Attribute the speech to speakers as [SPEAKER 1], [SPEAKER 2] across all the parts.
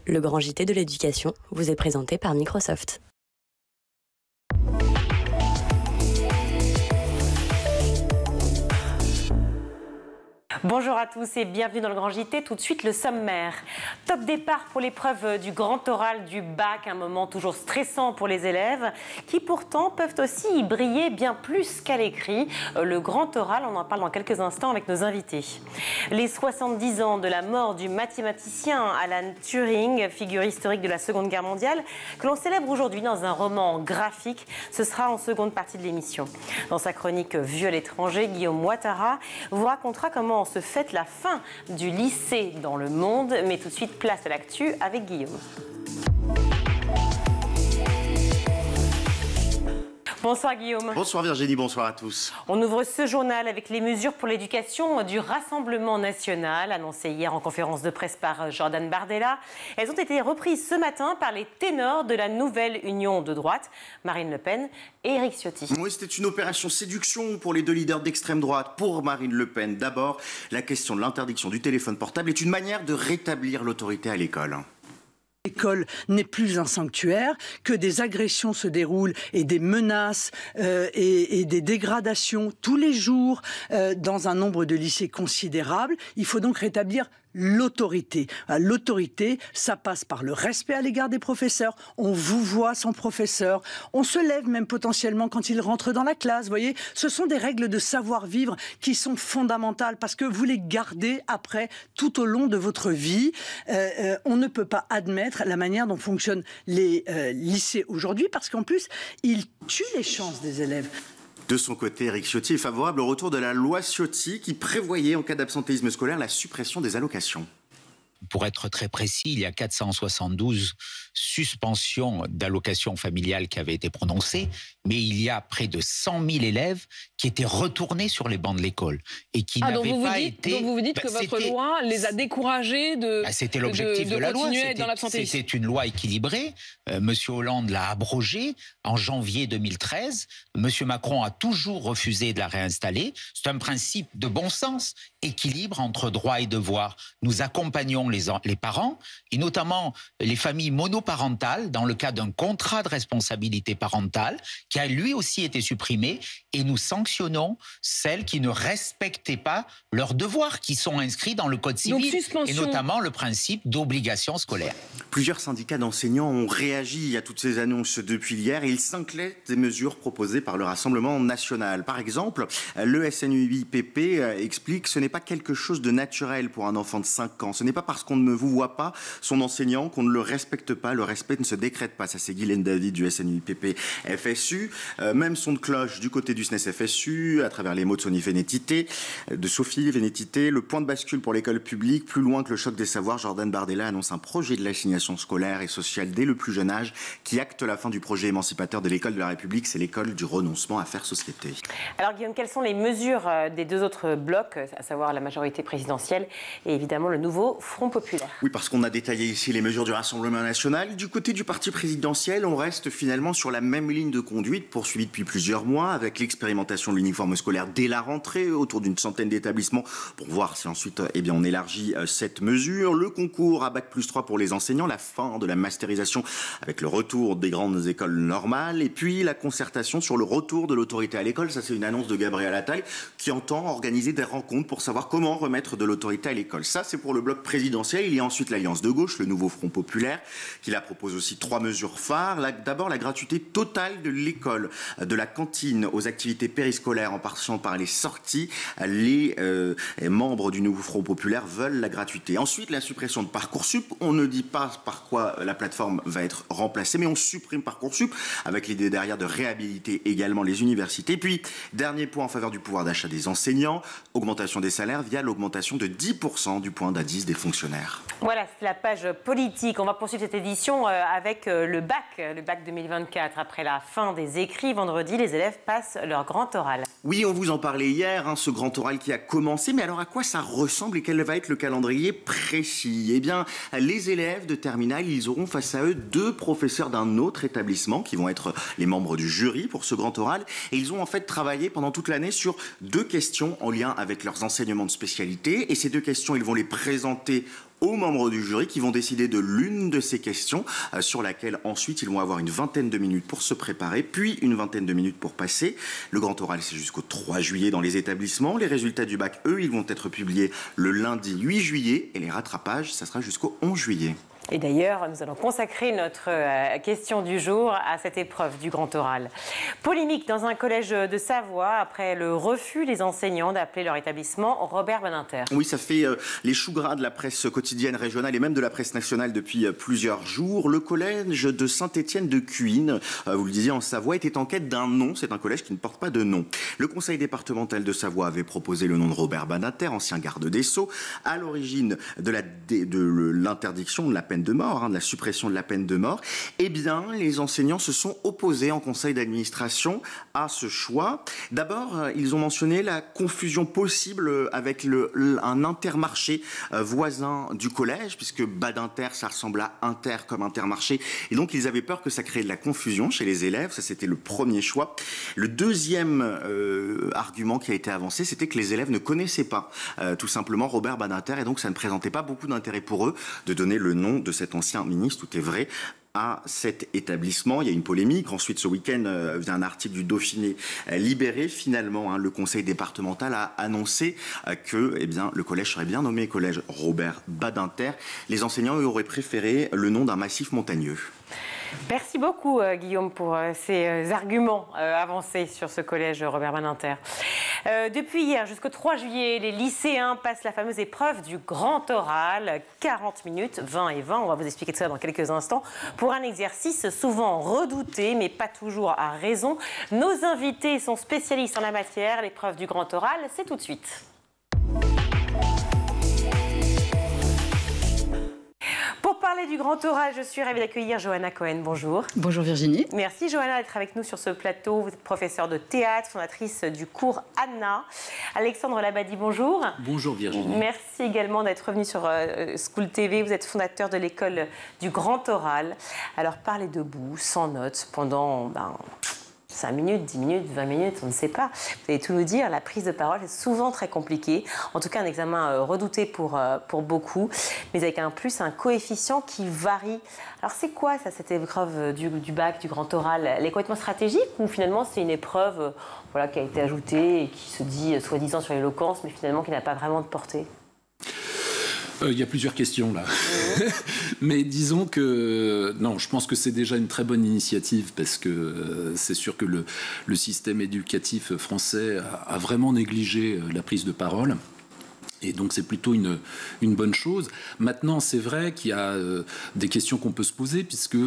[SPEAKER 1] Le grand JT de l'éducation vous est présenté par Microsoft.
[SPEAKER 2] Bonjour à tous et bienvenue dans le Grand JT. Tout de suite, le sommaire. Top départ pour l'épreuve du grand oral du bac, un moment toujours stressant pour les élèves qui pourtant peuvent aussi y briller bien plus qu'à l'écrit. Le grand oral, on en parle dans quelques instants avec nos invités. Les 70 ans de la mort du mathématicien Alan Turing, figure historique de la Seconde Guerre mondiale, que l'on célèbre aujourd'hui dans un roman graphique. Ce sera en seconde partie de l'émission. Dans sa chronique Vue à l'étranger, Guillaume Ouattara vous racontera comment se fête la fin du lycée dans le monde. Mais tout de suite, place à l'actu avec Guillaume. Bonsoir Guillaume.
[SPEAKER 3] Bonsoir Virginie, bonsoir à tous.
[SPEAKER 2] On ouvre ce journal avec les mesures pour l'éducation du Rassemblement national, annoncées hier en conférence de presse par Jordan Bardella. Elles ont été reprises ce matin par les ténors de la nouvelle union de droite, Marine Le Pen et Éric Ciotti.
[SPEAKER 3] Oui, c'était une opération séduction pour les deux leaders d'extrême droite. Pour Marine Le Pen, d'abord, la question de l'interdiction du téléphone portable est une manière de rétablir l'autorité à l'école.
[SPEAKER 4] L'école n'est plus un sanctuaire, que des agressions se déroulent et des menaces et des dégradations tous les jours dans un nombre de lycées considérable. Il faut donc rétablir l'autorité. L'autorité, ça passe par le respect à l'égard des professeurs. On vous voit son professeur. On se lève même potentiellement quand il rentre dans la classe. Vous voyez, ce sont des règles de savoir-vivre qui sont fondamentales parce que vous les gardez après tout au long de votre vie. On ne peut pas admettre la manière dont fonctionnent les lycées aujourd'hui parce qu'en plus, ils tuent les chances des élèves.
[SPEAKER 3] De son côté, Éric Ciotti est favorable au retour de la loi Ciotti qui prévoyait en cas d'absentéisme scolaire la suppression des allocations.
[SPEAKER 5] Pour être très précis, il y a 472 suspensions d'allocations familiales qui avaient été prononcées, mais il y a près de 100 000 élèves qui étaient retournés sur les bancs de l'école et qui n'avaient pas été...
[SPEAKER 6] Donc vous vous dites que votre loi les a découragés de
[SPEAKER 5] c'était l'objectif de la loi.
[SPEAKER 6] Continuer à être dans l'absentéisme.
[SPEAKER 5] C'était une loi équilibrée. Monsieur Hollande l'a abrogée en janvier 2013. Monsieur Macron a toujours refusé de la réinstaller. C'est un principe de bon sens, équilibre entre droit et devoir. Nous accompagnons les parents, et notamment les familles monoparentales, dans le cas d'un contrat de responsabilité parentale, qui a lui aussi été supprimé, et nous sanctionnons celles qui ne respectaient pas leurs devoirs, qui sont inscrits dans le Code civil, et notamment le principe d'obligation scolaire.
[SPEAKER 3] Plusieurs syndicats d'enseignants ont réagi à toutes ces annonces depuis hier, et ils s'inquiètent des mesures proposées par le Rassemblement national. Par exemple, le SNUIPP explique que ce n'est pas quelque chose de naturel pour un enfant de 5 ans. Ce n'est pas parce qu'on ne vous voit pas son enseignant qu'on ne le respecte pas. Le respect ne se décrète pas. Ça, c'est Guylaine David du SNUIPP FSU. Même son de cloche du côté du SNES FSU, à travers les mots de Sophie Vénétité. Le point de bascule pour l'école publique, plus loin que le choc des savoirs, Jordan Bardella annonce un projet de l'assignation scolaire et sociale dès le plus jeune âge qui acte la fin du projet émancipateur de l'école de la République. C'est l'école du renoncement à faire société.
[SPEAKER 2] Alors Guillaume, quelles sont les mesures des deux autres blocs, à savoir la majorité présidentielle et évidemment le nouveau Front populaire?
[SPEAKER 3] Oui, parce qu'on a détaillé ici les mesures du Rassemblement national. Du côté du parti présidentiel, on reste finalement sur la même ligne de conduite poursuivie depuis plusieurs mois avec l'expérimentation de l'uniforme scolaire dès la rentrée autour d'une centaine d'établissements pour voir si ensuite on élargit cette mesure. Le concours à Bac+3 pour les enseignants, la fin de la masterisation avec le retour des grandes écoles normales et puis la concertation sur le retour de l'autorité à l'école. Ça, c'est une annonce de Gabriel Attal qui entend organiser des rencontres pour savoir comment remettre de l'autorité à l'école. Ça, c'est pour le bloc présidentiel. Il y a ensuite l'Alliance de gauche, le nouveau Front populaire, qui la propose aussi 3 mesures phares. D'abord, la gratuité totale de l'école, de la cantine aux activités périscolaires en passant par les sorties. Les membres du nouveau Front populaire veulent la gratuité. Ensuite, la suppression de Parcoursup. On ne dit pas par quoi la plateforme va être remplacée, mais on supprime Parcoursup avec l'idée derrière de réhabiliter également les universités. Puis, dernier point en faveur du pouvoir d'achat des enseignants, augmentation des salaires via l'augmentation de 10% du point d'indice des fonctionnaires.
[SPEAKER 2] Voilà, c'est la page politique. On va poursuivre cette édition avec le bac 2024. Après la fin des écrits, vendredi, les élèves passent leur grand oral.
[SPEAKER 3] Oui, on vous en parlait hier, ce grand oral qui a commencé. Mais alors, à quoi ça ressemble et quel va être le calendrier précis? Eh bien, les élèves de terminale, ils auront face à eux 2 professeurs d'un autre établissement qui vont être les membres du jury pour ce grand oral. Et ils ont en fait travaillé pendant toute l'année sur 2 questions en lien avec leurs enseignements de spécialité. Et ces 2 questions, ils vont les présenter aux membres du jury qui vont décider de l'une de ces questions sur laquelle ensuite ils vont avoir une vingtaine de minutes pour se préparer, puis une vingtaine de minutes pour passer. Le grand oral, c'est jusqu'au 3 juillet dans les établissements. Les résultats du bac, eux, ils vont être publiés le lundi 8 juillet et les rattrapages, ça sera jusqu'au 11 juillet.
[SPEAKER 2] Et d'ailleurs, nous allons consacrer notre question du jour à cette épreuve du grand oral. Polémique dans un collège de Savoie après le refus des enseignants d'appeler leur établissement Robert Badinter.
[SPEAKER 3] Oui, ça fait les choux gras de la presse quotidienne régionale et même de la presse nationale depuis plusieurs jours. Le collège de Saint-Étienne de Cuines, vous le disiez en Savoie, était en quête d'un nom. C'est un collège qui ne porte pas de nom. Le conseil départemental de Savoie avait proposé le nom de Robert Badinter, ancien garde des Sceaux, à l'origine de l'interdiction de la peine de mort, de la suppression de la peine de mort. Eh bien, les enseignants se sont opposés en conseil d'administration à ce choix. D'abord, ils ont mentionné la confusion possible avec un intermarché voisin du collège, puisque Badinter, ça ressemble à Inter comme Intermarché. Et donc, ils avaient peur que ça crée de la confusion chez les élèves. Ça, c'était le premier choix. Le deuxième argument qui a été avancé, c'était que les élèves ne connaissaient pas tout simplement Robert Badinter, et donc ça ne présentait pas beaucoup d'intérêt pour eux de donner le nom de cet ancien ministre, tout est vrai, à cet établissement. Il y a une polémique. Ensuite, ce week-end, via un article du Dauphiné Libéré, finalement, le conseil départemental a annoncé que le collège serait bien nommé collège Robert Badinter. Les enseignants, eux, auraient préféré le nom d'un massif montagneux.
[SPEAKER 2] Merci beaucoup Guillaume pour ces arguments avancés sur ce collège Robert Badinter. Depuis hier jusqu'au 3 juillet, les lycéens passent la fameuse épreuve du grand oral, 40 minutes, 20 et 20, on va vous expliquer tout ça dans quelques instants, pour un exercice souvent redouté, mais pas toujours à raison. Nos invités sont spécialistes en la matière, l'épreuve du grand oral, c'est tout de suite. Pour parler du grand oral, je suis ravie d'accueillir Johanna Cohen. Bonjour.
[SPEAKER 7] Bonjour Virginie.
[SPEAKER 2] Merci Johanna d'être avec nous sur ce plateau. Vous êtes professeure de théâtre, fondatrice du cours Anna. Alexandre Labadie, bonjour.
[SPEAKER 8] Bonjour Virginie.
[SPEAKER 2] Merci également d'être revenu sur School TV. Vous êtes fondateur de l'école du grand oral. Alors parlez debout, sans notes, pendant 5 minutes, 10 minutes, 20 minutes, on ne sait pas. Vous allez tout nous dire, la prise de parole est souvent très compliquée. En tout cas, un examen redouté pour beaucoup, mais avec un coefficient qui varie. Alors c'est quoi ça, cette épreuve du bac, du grand oral? Elle est complètement stratégique ou finalement c'est une épreuve qui a été ajoutée et qui se dit soi-disant sur l'éloquence, mais finalement qui n'a pas vraiment de portée?
[SPEAKER 8] Il y a plusieurs questions là. Mais disons que non, je pense que c'est déjà une très bonne initiative parce que c'est sûr que le système éducatif français a vraiment négligé la prise de parole. Et donc c'est plutôt une bonne chose. Maintenant, c'est vrai qu'il y a des questions qu'on peut se poser, puisque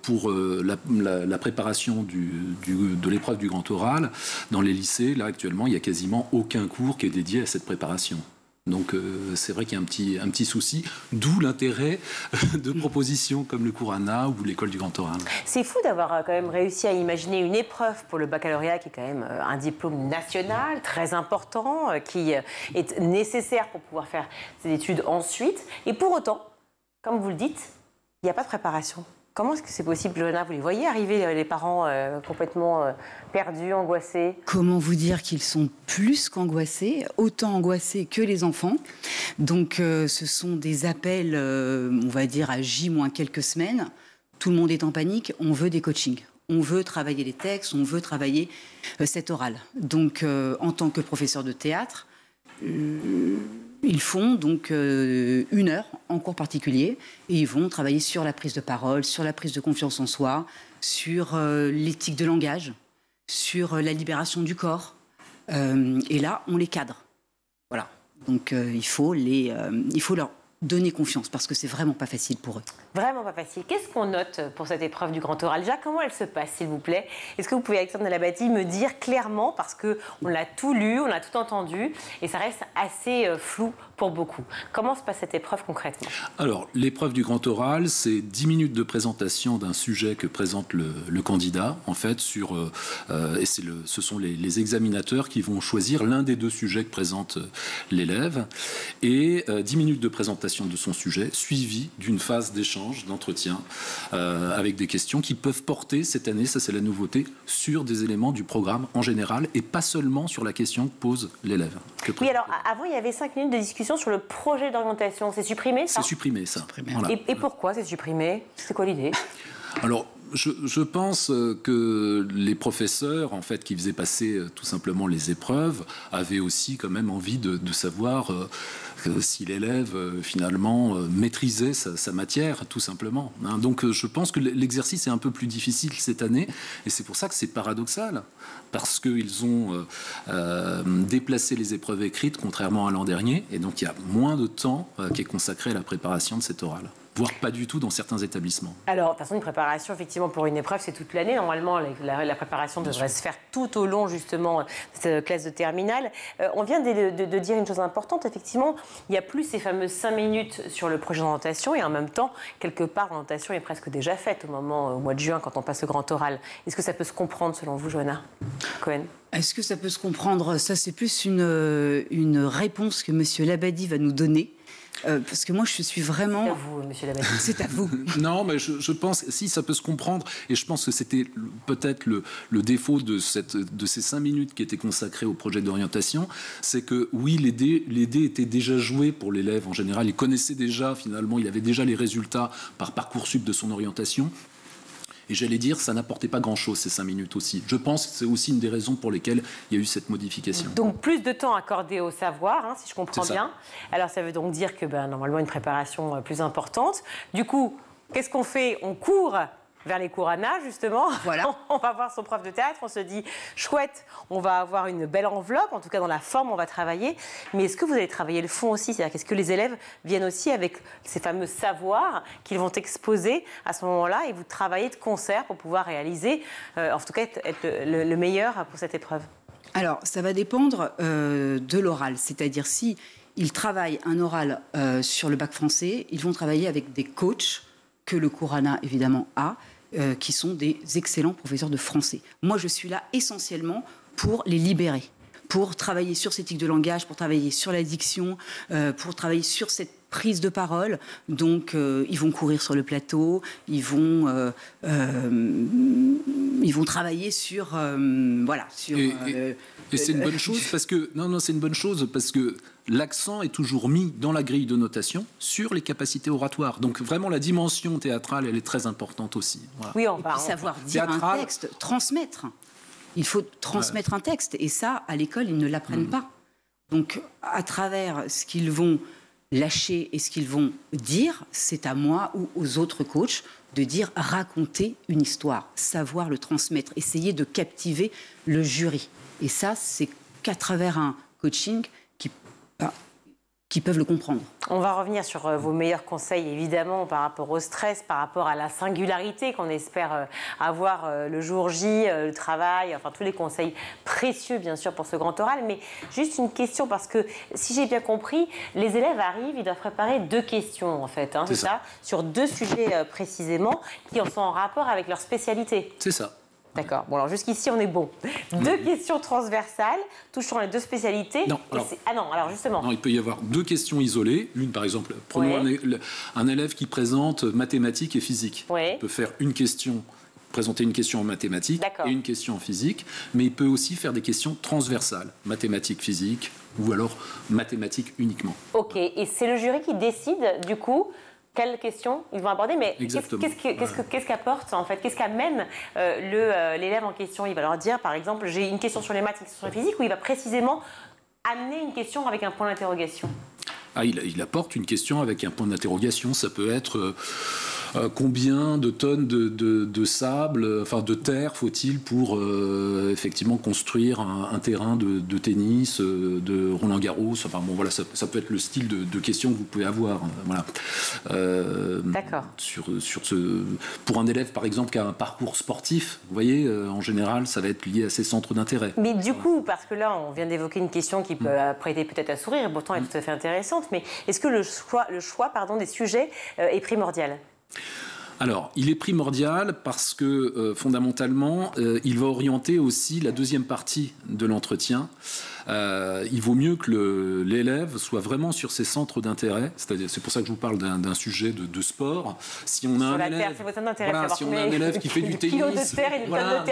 [SPEAKER 8] pour la préparation de l'épreuve du grand oral, dans les lycées, là actuellement, il n'y a quasiment aucun cours qui est dédié à cette préparation. Donc c'est vrai qu'il y a un petit souci, d'où l'intérêt de propositions comme le cours Anna ou l'école du grand oral. C'est
[SPEAKER 2] fou d'avoir quand même réussi à imaginer une épreuve pour le baccalauréat qui est quand même un diplôme national très important, qui est nécessaire pour pouvoir faire ses études ensuite. Et pour autant, comme vous le dites, il n'y a pas de préparation. Comment est-ce que c'est possible, Johanna? Vous les voyez arriver, les parents complètement perdus, angoissés?
[SPEAKER 7] Comment vous dire qu'ils sont plus qu'angoissés, autant angoissés que les enfants. Donc ce sont des appels, on va dire, à J- quelques semaines. Tout le monde est en panique, on veut des coachings. On veut travailler les textes, on veut travailler cet oral. Donc en tant que professeur de théâtre, ils font donc 1 heure en cours particulier et ils vont travailler sur la prise de parole, sur la prise de confiance en soi, sur l'éthique de langage, sur la libération du corps. Et là, on les cadre. Voilà. Donc il faut leur donner confiance parce que c'est vraiment pas facile pour eux.
[SPEAKER 2] Vraiment pas facile. Qu'est-ce qu'on note pour cette épreuve du grand oral? Déjà, comment elle se passe, s'il vous plaît? Est-ce que vous pouvez, Alexandre Labadie, me dire clairement, parce qu'on l'a tout lu, on l'a tout entendu, et ça reste assez flou pour beaucoup. Comment se passe cette épreuve concrètement?
[SPEAKER 8] Alors, l'épreuve du grand oral, c'est 10 minutes de présentation d'un sujet que présente le candidat, en fait, et ce sont les examinateurs qui vont choisir l'un des 2 sujets que présente l'élève, et 10 minutes de présentation de son sujet, suivi d'une phase d'échange, d'entretien, avec des questions qui peuvent porter cette année, ça c'est la nouveauté, sur des éléments du programme en général, et pas seulement sur la question que pose l'élève.
[SPEAKER 2] Oui, alors avant, il y avait 5 minutes de discussion discussion sur le projet d'orientation. C'est supprimé, ça ?
[SPEAKER 8] C'est supprimé, ça. Voilà.
[SPEAKER 2] Et pourquoi c'est supprimé ? C'est quoi l'idée ?
[SPEAKER 8] Alors, je pense que les professeurs, en fait, qui faisaient passer tout simplement les épreuves, avaient aussi quand même envie de savoir si l'élève, finalement, maîtrisait sa matière, tout simplement. Hein. Donc, je pense que l'exercice est un peu plus difficile cette année, et c'est pour ça que c'est paradoxal, parce qu'ils ont déplacé les épreuves écrites, contrairement à l'an dernier, et donc il y a moins de temps qui est consacré à la préparation de cet oral. Voire pas du tout dans certains établissements.
[SPEAKER 2] Alors, de toute façon, une préparation, effectivement, pour une épreuve, c'est toute l'année. Normalement, la préparation devrait se faire tout au long, justement, de cette classe de terminale. On vient de dire une chose importante. Effectivement, il n'y a plus ces fameuses 5 minutes sur le projet d'orientation et en même temps, quelque part, l'orientation est presque déjà faite au mois de juin, quand on passe le grand oral. Est-ce que ça peut se comprendre, selon vous, Johanna Cohen ?
[SPEAKER 7] Est-ce que ça peut se comprendre ? Ça, c'est plus une réponse que M. Labadie va nous donner. Parce que moi, je suis vraiment...
[SPEAKER 2] C'est à vous, monsieur Labadie.
[SPEAKER 7] C'est à vous.
[SPEAKER 8] Non, mais je pense, si, ça peut se comprendre, et je pense que c'était peut-être le défaut de ces 5 minutes qui étaient consacrées au projet d'orientation, c'est que, oui, les dés étaient déjà joués pour l'élève en général, il connaissait déjà, finalement, il avait déjà les résultats par Parcoursup de son orientation. Et j'allais dire, ça n'apportait pas grand-chose, ces 5 minutes aussi. Je pense que c'est aussi une des raisons pour lesquelles il y a eu cette modification.
[SPEAKER 2] Donc, plus de temps accordé au savoir, hein, si je comprends bien. Alors, ça veut donc dire que, normalement, une préparation plus importante. Du coup, qu'est-ce qu'on fait ? On court vers les cours ANA, justement.
[SPEAKER 7] Voilà.
[SPEAKER 2] On va voir son prof de théâtre, on se dit, chouette, on va avoir une belle enveloppe, en tout cas dans la forme, on va travailler. Mais est-ce que vous allez travailler le fond aussi ? C'est-à-dire, qu'est-ce que les élèves viennent aussi avec ces fameux savoirs qu'ils vont exposer à ce moment-là et vous travaillez de concert pour pouvoir réaliser, en tout cas, être le meilleur pour cette épreuve ?
[SPEAKER 7] Alors, ça va dépendre de l'oral. C'est-à-dire, si ils travaillent un oral sur le bac français, ils vont travailler avec des coachs que le cours ANA, évidemment, a, qui sont des excellents professeurs de français. Moi, je suis là essentiellement pour les libérer, pour travailler sur ces tics de langage, pour travailler sur la diction, pour travailler sur cette prise de parole. Donc, ils vont courir sur le plateau, ils vont travailler sur... voilà. Sur,
[SPEAKER 8] et c'est une bonne chose parce que... Non, c'est une bonne chose parce que l'accent est toujours mis dans la grille de notation sur les capacités oratoires. Donc, vraiment, la dimension théâtrale, elle est très importante aussi. Voilà.
[SPEAKER 2] Oui,
[SPEAKER 7] et puis savoir dire un texte, transmettre. Il faut transmettre un texte. Et ça, à l'école, ils ne l'apprennent pas. Donc, à travers ce qu'ils vont lâcher et ce qu'ils vont dire, c'est à moi ou aux autres coachs de dire raconter une histoire, savoir le transmettre, essayer de captiver le jury. Et ça, c'est qu'à travers un coaching qui peuvent le comprendre.
[SPEAKER 2] On va revenir sur vos meilleurs conseils, évidemment, par rapport au stress, par rapport à la singularité qu'on espère avoir le jour J, le travail, enfin tous les conseils précieux, bien sûr, pour ce grand oral. Mais juste une question, parce que si j'ai bien compris, les élèves arrivent, ils doivent préparer 2 questions, en fait, hein, c'est ça, sur 2 sujets précisément, qui sont en rapport avec leur spécialité.
[SPEAKER 8] C'est ça.
[SPEAKER 2] D'accord. Bon, alors jusqu'ici, on est bon. 2 questions transversales touchant les 2 spécialités.
[SPEAKER 8] Non,
[SPEAKER 2] alors justement.
[SPEAKER 8] Non, il peut y avoir 2 questions isolées. Une, par exemple, prenons un élève qui présente mathématiques et physique. Il peut faire présenter une question en mathématiques et une question en physique, mais il peut aussi faire des questions transversales, mathématiques, physique, ou alors mathématiques uniquement.
[SPEAKER 2] Ok, et c'est le jury qui décide, du coup, quelles questions ils vont aborder, mais qu'est-ce qu'apporte, en fait, qu'est-ce qu'amène l'élève en question ? Il va leur dire, par exemple, j'ai une question sur les maths, une question sur la physique, ou il va précisément amener une question avec un point d'interrogation ?
[SPEAKER 8] Il apporte une question avec un point d'interrogation. Ça peut être combien de tonnes de sable, enfin de terre, faut-il pour effectivement construire un terrain de tennis, de Roland-Garros. Enfin bon, voilà, ça peut être le style de questions que vous pouvez avoir. Voilà.
[SPEAKER 2] D'accord.
[SPEAKER 8] Pour un élève, par exemple, qui a un parcours sportif, vous voyez, en général, ça va être lié à ses centres d'intérêt.
[SPEAKER 2] Mais du coup, parce que là, on vient d'évoquer une question qui peut prêter peut-être à sourire, et pourtant elle est tout à fait intéressante, mais est-ce que le choix des sujets est primordial ?
[SPEAKER 8] Alors, il est primordial parce que, fondamentalement, il va orienter aussi la deuxième partie de l'entretien. il vaut mieux que l'élève soit vraiment sur ses centres d'intérêt. C'est pour ça que je vous parle d'un sujet de sport. Si on a un élève, si on a un élève qui fait du tennis,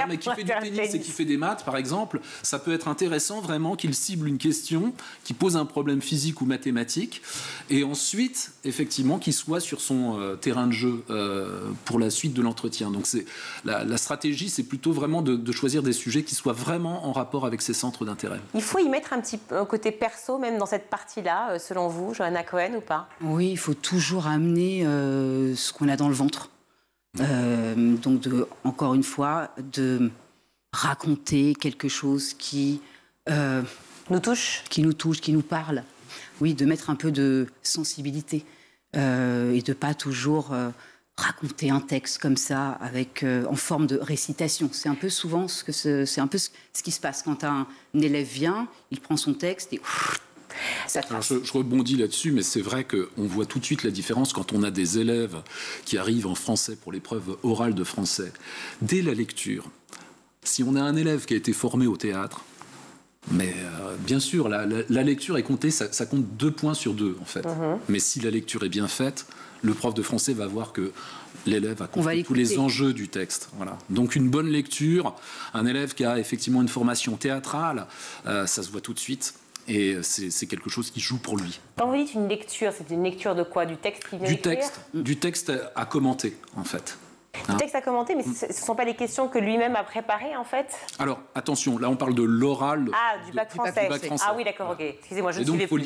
[SPEAKER 8] mais qui fait du tennis et qui fait des maths, par exemple, ça peut être intéressant vraiment qu'il cible une question qui pose un problème physique ou mathématique, et ensuite, effectivement, qu'il soit sur son terrain de jeu pour la suite de l'entretien. Donc la stratégie, c'est plutôt vraiment de choisir des sujets qui soient vraiment en rapport avec ses centres d'intérêt.
[SPEAKER 2] Il faut y mettre un petit côté perso, même dans cette partie-là, selon vous, Johanna Cohen, ou pas?
[SPEAKER 7] Oui, il faut toujours amener ce qu'on a dans le ventre. Donc, encore une fois, de raconter quelque chose qui
[SPEAKER 2] nous touche,
[SPEAKER 7] qui nous parle. Oui, de mettre un peu de sensibilité et de ne pas toujours raconter un texte comme ça, en forme de récitation. C'est un peu souvent ce qui se passe quand un élève vient, il prend son texte et...
[SPEAKER 8] Alors, je rebondis là-dessus, mais c'est vrai qu'on voit tout de suite la différence quand on a des élèves qui arrivent en français pour l'épreuve orale de français. Dès la lecture, si on a un élève qui a été formé au théâtre, mais bien sûr, la lecture est comptée, ça compte 2 points sur 2 en fait. Mais si la lecture est bien faite, le prof de français va voir que l'élève a compris tous les enjeux du texte. Voilà. Donc une bonne lecture, un élève qui a effectivement une formation théâtrale, ça se voit tout de suite. Et c'est quelque chose qui joue pour lui.
[SPEAKER 2] Quand vous dites une lecture, c'est une lecture de quoi? Du texte qu'il vient d'écrire?
[SPEAKER 8] Du texte à commenter, en fait.
[SPEAKER 2] Du texte à commenter, mais ce ne sont pas les questions que lui-même a préparées, en fait?
[SPEAKER 8] Alors, attention, là on parle de l'oral.
[SPEAKER 2] Du bac français. Ah oui, d'accord, ok. Excusez-moi, je ne suivais plus.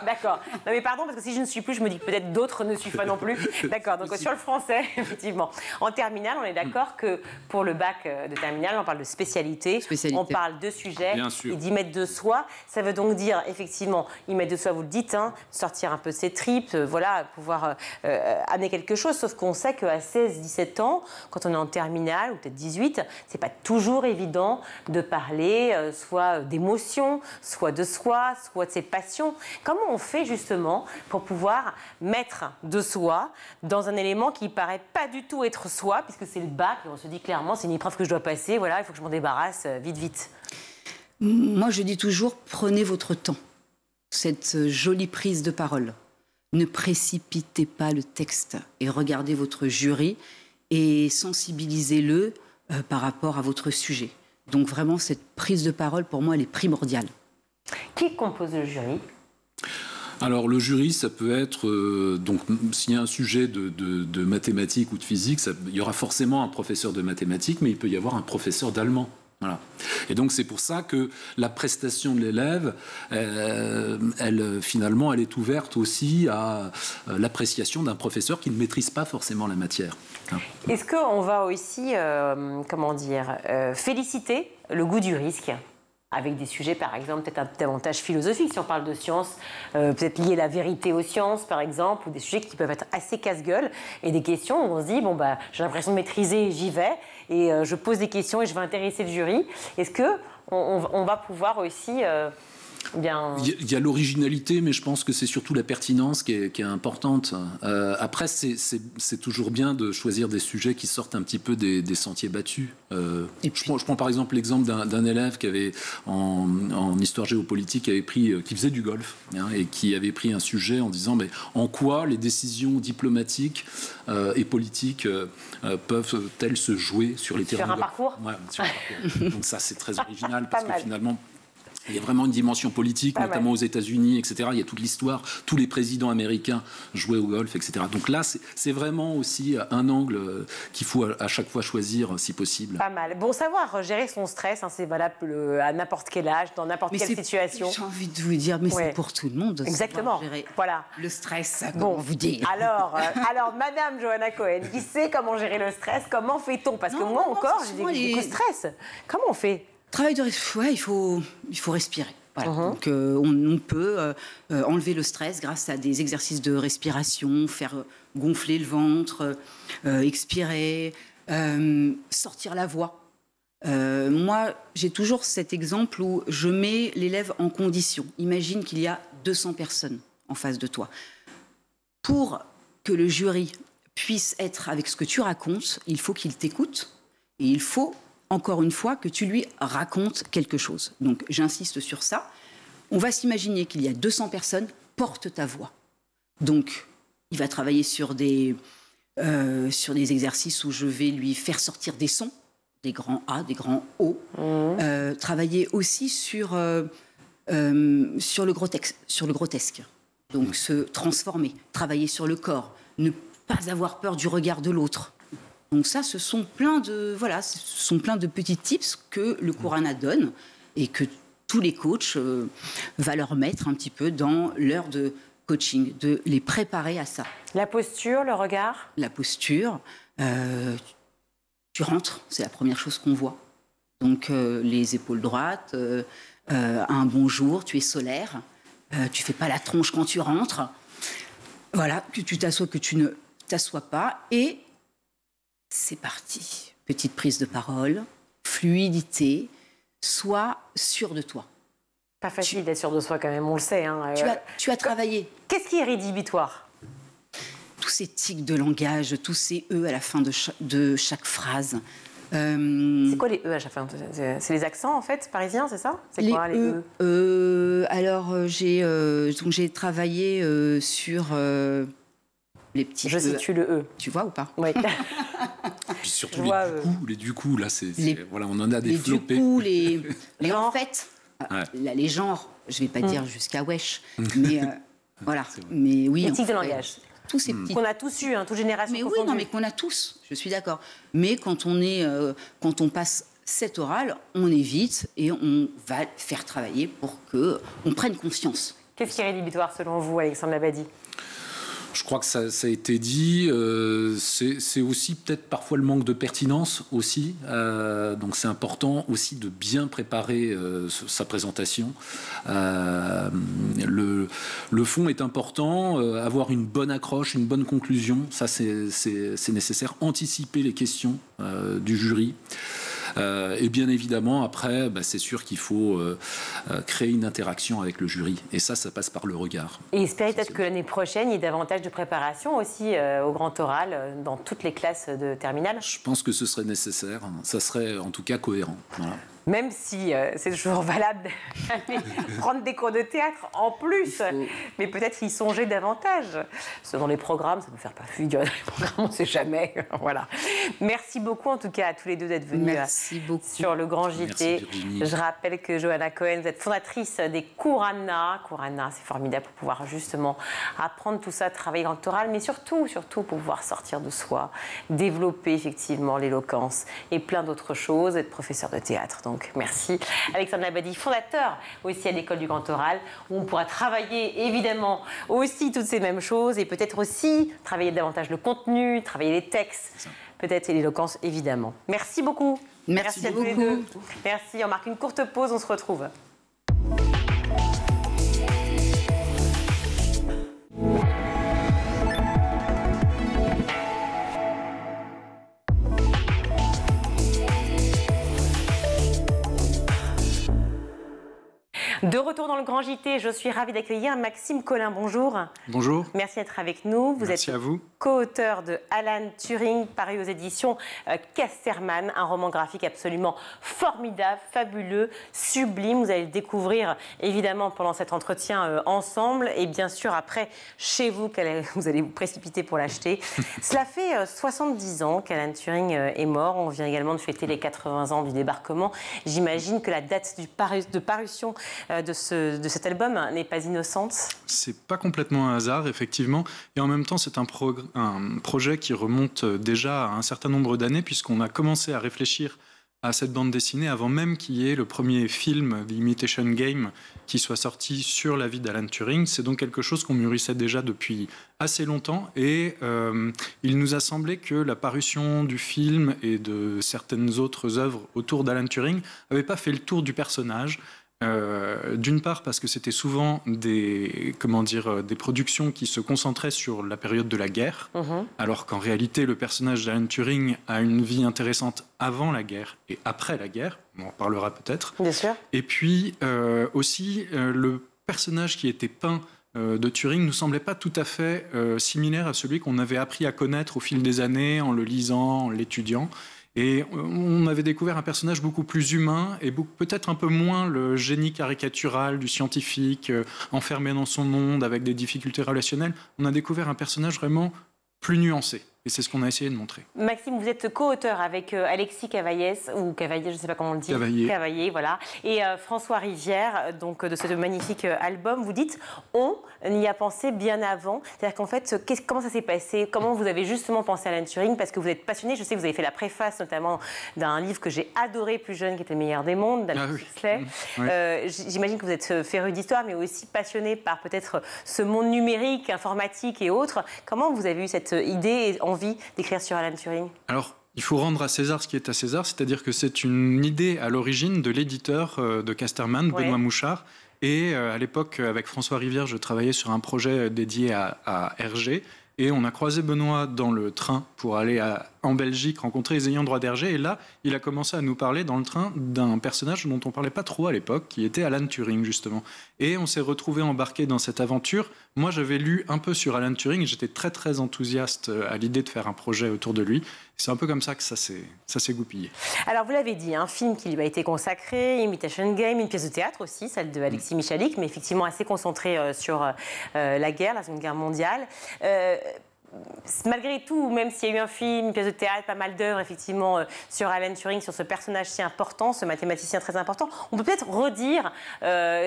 [SPEAKER 2] D'accord. Non mais pardon, parce que si je ne suis plus, je me dis que peut-être d'autres ne suivent pas non plus. D'accord, donc sur le français, effectivement. En terminale, on est d'accord que pour le bac de terminale, on parle de spécialité. On parle de sujet et d'y mettre de soi. Ça veut donc dire, effectivement, y mettre de soi, vous le dites, sortir un peu de ses tripes, voilà, pouvoir amener quelque chose, sauf qu'on sait qu'à 16-17 ans, quand on est en terminale, ou peut-être 18, c'est pas toujours évident de parler soit d'émotions, soit de soi, soit de ses passions. Comment on fait justement pour pouvoir mettre de soi dans un élément qui paraît pas du tout être soi, puisque c'est le bac, et on se dit clairement c'est une épreuve que je dois passer, voilà, il faut que je m'en débarrasse vite.
[SPEAKER 7] Moi je dis toujours, prenez votre temps, cette jolie prise de parole. Ne précipitez pas le texte et regardez votre jury et sensibilisez-le par rapport à votre sujet. Donc vraiment, cette prise de parole, pour moi, elle est primordiale.
[SPEAKER 2] Qui compose le jury ?
[SPEAKER 8] Alors le jury, ça peut être, donc s'il y a un sujet de mathématiques ou de physique, il y aura forcément un professeur de mathématiques, mais il peut y avoir un professeur d'allemand. Voilà. Et donc c'est pour ça que la prestation de l'élève, finalement, elle est ouverte aussi à l'appréciation d'un professeur qui ne maîtrise pas forcément la matière.
[SPEAKER 2] Est-ce qu'on va aussi, féliciter le goût du risque avec des sujets, par exemple, peut-être davantage philosophiques, si on parle de sciences, peut-être lier la vérité aux sciences, par exemple, ou des sujets qui peuvent être assez casse-gueule, et des questions où on se dit, j'ai l'impression de maîtriser, j'y vais, et je pose des questions et je vais intéresser le jury. Est-ce qu'on va pouvoir aussi...
[SPEAKER 8] Il y a l'originalité, mais je pense que c'est surtout la pertinence qui est importante. Après, c'est toujours bien de choisir des sujets qui sortent un petit peu des sentiers battus. Je prends par exemple l'exemple d'un élève qui avait, en histoire géopolitique, qui faisait du golf, et qui avait pris un sujet en disant mais en quoi les décisions diplomatiques et politiques peuvent-elles se jouer sur les terrains de golf ? Sur un parcours. Donc ça, c'est très original, parce que finalement... Il y a vraiment une dimension politique, notamment aux États-Unis, etc. Il y a toute l'histoire, tous les présidents américains jouaient au golf, etc. Donc là, c'est vraiment aussi un angle qu'il faut à chaque fois choisir, si possible.
[SPEAKER 2] Pas mal. Bon, savoir gérer son stress, c'est valable à n'importe quel âge, dans n'importe quelle situation.
[SPEAKER 7] J'ai envie de vous dire, mais c'est pour tout le monde.
[SPEAKER 2] Exactement.
[SPEAKER 7] Gérer le stress,
[SPEAKER 2] comment
[SPEAKER 7] vous dire.
[SPEAKER 2] Alors, Madame Johanna Cohen, qui sait comment gérer le stress, comment fait-on ? Parce que moi encore, j'ai beaucoup de stress. Comment on fait ?
[SPEAKER 7] Travail de respiration, il faut respirer. Voilà. Donc, on peut enlever le stress grâce à des exercices de respiration, faire gonfler le ventre, expirer, sortir la voix. Moi, j'ai toujours cet exemple où je mets l'élève en condition. Imagine qu'il y a 200 personnes en face de toi. Pour que le jury puisse être avec ce que tu racontes, il faut qu'il t'écoute et il faut encore une fois, que tu lui racontes quelque chose. Donc, j'insiste sur ça. On va s'imaginer qu'il y a 200 personnes, porte ta voix. Donc, il va travailler sur des exercices où je vais lui faire sortir des sons, des grands A, des grands O. Travailler aussi sur le grotesque. Donc, se transformer, travailler sur le corps, ne pas avoir peur du regard de l'autre. Donc ça, ce sont plein de petits tips que le Kurana donne et que tous les coachs va leur mettre un petit peu dans l'heure de coaching, de les préparer à ça.
[SPEAKER 2] La posture, le regard ?
[SPEAKER 7] La posture, tu rentres, c'est la première chose qu'on voit. Donc les épaules droites, un bonjour, tu es solaire, tu fais pas la tronche quand tu rentres. Voilà, que tu t'assois, que tu ne t'assois pas et c'est parti. Petite prise de parole, fluidité, sois sûr de toi.
[SPEAKER 2] Pas facile d'être sûr de soi quand même, on le sait. Hein.
[SPEAKER 7] Tu as travaillé.
[SPEAKER 2] Qu'est-ce qui est rédhibitoire ?
[SPEAKER 7] Tous ces tics de langage, tous ces E à la fin de chaque phrase.
[SPEAKER 2] C'est quoi les E à chaque fin ? C'est les accents en fait, parisiens, c'est ça ? C'est quoi les
[SPEAKER 7] E alors j'ai travaillé sur... les petits
[SPEAKER 2] Je situe le E.
[SPEAKER 7] Tu vois ou pas ?
[SPEAKER 2] Oui.
[SPEAKER 8] Surtout les du coup, là, voilà, on en a développé.
[SPEAKER 7] Les du coup, les en fait,
[SPEAKER 8] Ouais.
[SPEAKER 7] les genres, je vais pas dire jusqu'à wesh, mais voilà. Mais oui.
[SPEAKER 2] Les tics de langage.
[SPEAKER 7] Tous ces petits.
[SPEAKER 2] Qu'on a tous eu, toute génération
[SPEAKER 7] Mais
[SPEAKER 2] confondue.
[SPEAKER 7] oui, non, mais qu'on a tous, je suis d'accord. Mais quand on passe cet oral, on évite et on va faire travailler pour qu'on prenne conscience.
[SPEAKER 2] Qu'est-ce qui est rédhibitoire selon vous, Alexandre Labadie ?
[SPEAKER 8] Je crois que ça a été dit. C'est aussi peut-être parfois le manque de pertinence aussi. Donc c'est important aussi de bien préparer sa présentation. Le fond est important. Avoir une bonne accroche, une bonne conclusion, ça c'est nécessaire. Anticiper les questions du jury. Et bien évidemment, après, c'est sûr qu'il faut créer une interaction avec le jury. Et ça passe par le regard.
[SPEAKER 2] Et espérer peut-être que l'année prochaine, il y ait davantage de préparation aussi au grand oral dans toutes les classes de terminale.
[SPEAKER 8] Je pense que ce serait nécessaire. Ça serait en tout cas cohérent. Voilà.
[SPEAKER 2] Même si c'est toujours valable d'aller prendre des cours de théâtre en plus. Mais peut-être y songer davantage. Selon les programmes, ça peut faire pas figurer dans les programmes, on ne sait jamais. Voilà. Merci beaucoup en tout cas à tous les deux d'être venus sur le Grand JT. Je rappelle que Johanna Cohen, vous êtes fondatrice des Kurana. Kurana, c'est formidable pour pouvoir justement apprendre tout ça, travailler grand oral, mais surtout pour pouvoir sortir de soi, développer effectivement l'éloquence et plein d'autres choses, être professeur de théâtre. Donc merci. Alexandre Labadie, fondateur aussi à l'École du Grand Oral, où on pourra travailler évidemment aussi toutes ces mêmes choses et peut-être aussi travailler davantage le contenu, travailler les textes, peut-être et l'éloquence évidemment. Merci beaucoup.
[SPEAKER 7] Merci
[SPEAKER 2] à tous les deux. Merci. On marque une courte pause, on se retrouve. De retour dans le Grand JT, je suis ravie d'accueillir Maxime Collin. Bonjour.
[SPEAKER 9] Bonjour.
[SPEAKER 2] Merci d'être avec nous. Vous
[SPEAKER 9] Merci
[SPEAKER 2] êtes
[SPEAKER 9] à vous.
[SPEAKER 2] Co-auteur de Alan Turing, paru aux éditions Casterman, un roman graphique absolument formidable, fabuleux, sublime. Vous allez le découvrir évidemment pendant cet entretien ensemble et bien sûr après chez vous, vous allez vous précipiter pour l'acheter. Cela fait 70 ans qu'Alan Turing est mort. On vient également de fêter les 80 ans du débarquement. J'imagine que la date de parution de cet album n'est pas innocente.
[SPEAKER 9] C'est pas complètement un hasard, effectivement. Et en même temps, c'est un projet qui remonte déjà à un certain nombre d'années, puisqu'on a commencé à réfléchir à cette bande dessinée avant même qu'il y ait le premier film, The Imitation Game, qui soit sorti sur la vie d'Alan Turing. C'est donc quelque chose qu'on mûrissait déjà depuis assez longtemps. Et il nous a semblé que la parution du film et de certaines autres œuvres autour d'Alan Turing n'avait pas fait le tour du personnage. D'une part parce que c'était souvent des productions qui se concentraient sur la période de la guerre, alors qu'en réalité le personnage d'Alan Turing a une vie intéressante avant la guerre et après la guerre, on en parlera peut-être.
[SPEAKER 2] Bien sûr.
[SPEAKER 9] Et puis aussi le personnage qui était peint de Turing ne nous semblait pas tout à fait similaire à celui qu'on avait appris à connaître au fil des années en le lisant, en l'étudiant. Et on avait découvert un personnage beaucoup plus humain et peut-être un peu moins le génie caricatural du scientifique, enfermé dans son monde avec des difficultés relationnelles. On a découvert un personnage vraiment plus nuancé. Et c'est ce qu'on a essayé de montrer.
[SPEAKER 2] Maxime, vous êtes co-auteur avec Alexis Cavaillès, ou Cavaillé, je ne sais pas comment on le dit. Cavaillé, voilà. Et François Rivière, donc de ce magnifique album. Vous dites, on y a pensé bien avant. C'est-à-dire qu'en fait, comment ça s'est passé? Comment vous avez justement pensé à Alan Turing? Parce que vous êtes passionné. Je sais que vous avez fait la préface notamment d'un livre que j'ai adoré plus jeune, qui était Le meilleur des mondes, d'Aldous Huxley. J'imagine que vous êtes féru d'histoire, mais aussi passionné par peut-être ce monde numérique, informatique et autres. Comment vous avez eu cette idée et envie d'écrire sur Alan Turing?
[SPEAKER 9] Alors, il faut rendre à César ce qui est à César, c'est-à-dire que c'est une idée à l'origine de l'éditeur de Casterman, Benoît Mouchard. Et à l'époque, avec François Rivière, je travaillais sur un projet dédié à Hergé. Et on a croisé Benoît dans le train pour aller en Belgique rencontrer les ayants droit d'Hergé. Et là, il a commencé à nous parler dans le train d'un personnage dont on ne parlait pas trop à l'époque, qui était Alan Turing, justement. Et on s'est retrouvés embarqués dans cette aventure. Moi, j'avais lu un peu sur Alan Turing et j'étais très, très enthousiaste à l'idée de faire un projet autour de lui. C'est un peu comme ça que ça s'est goupillé.
[SPEAKER 2] Alors, vous l'avez dit, un film qui lui a été consacré, Imitation Game, une pièce de théâtre aussi, celle de Alexis Michalik, mais effectivement assez concentrée sur la guerre, la Seconde Guerre mondiale. Malgré tout, même s'il y a eu un film, une pièce de théâtre, pas mal d'œuvres effectivement sur Alan Turing, sur ce personnage si important, ce mathématicien très important, on peut peut-être redire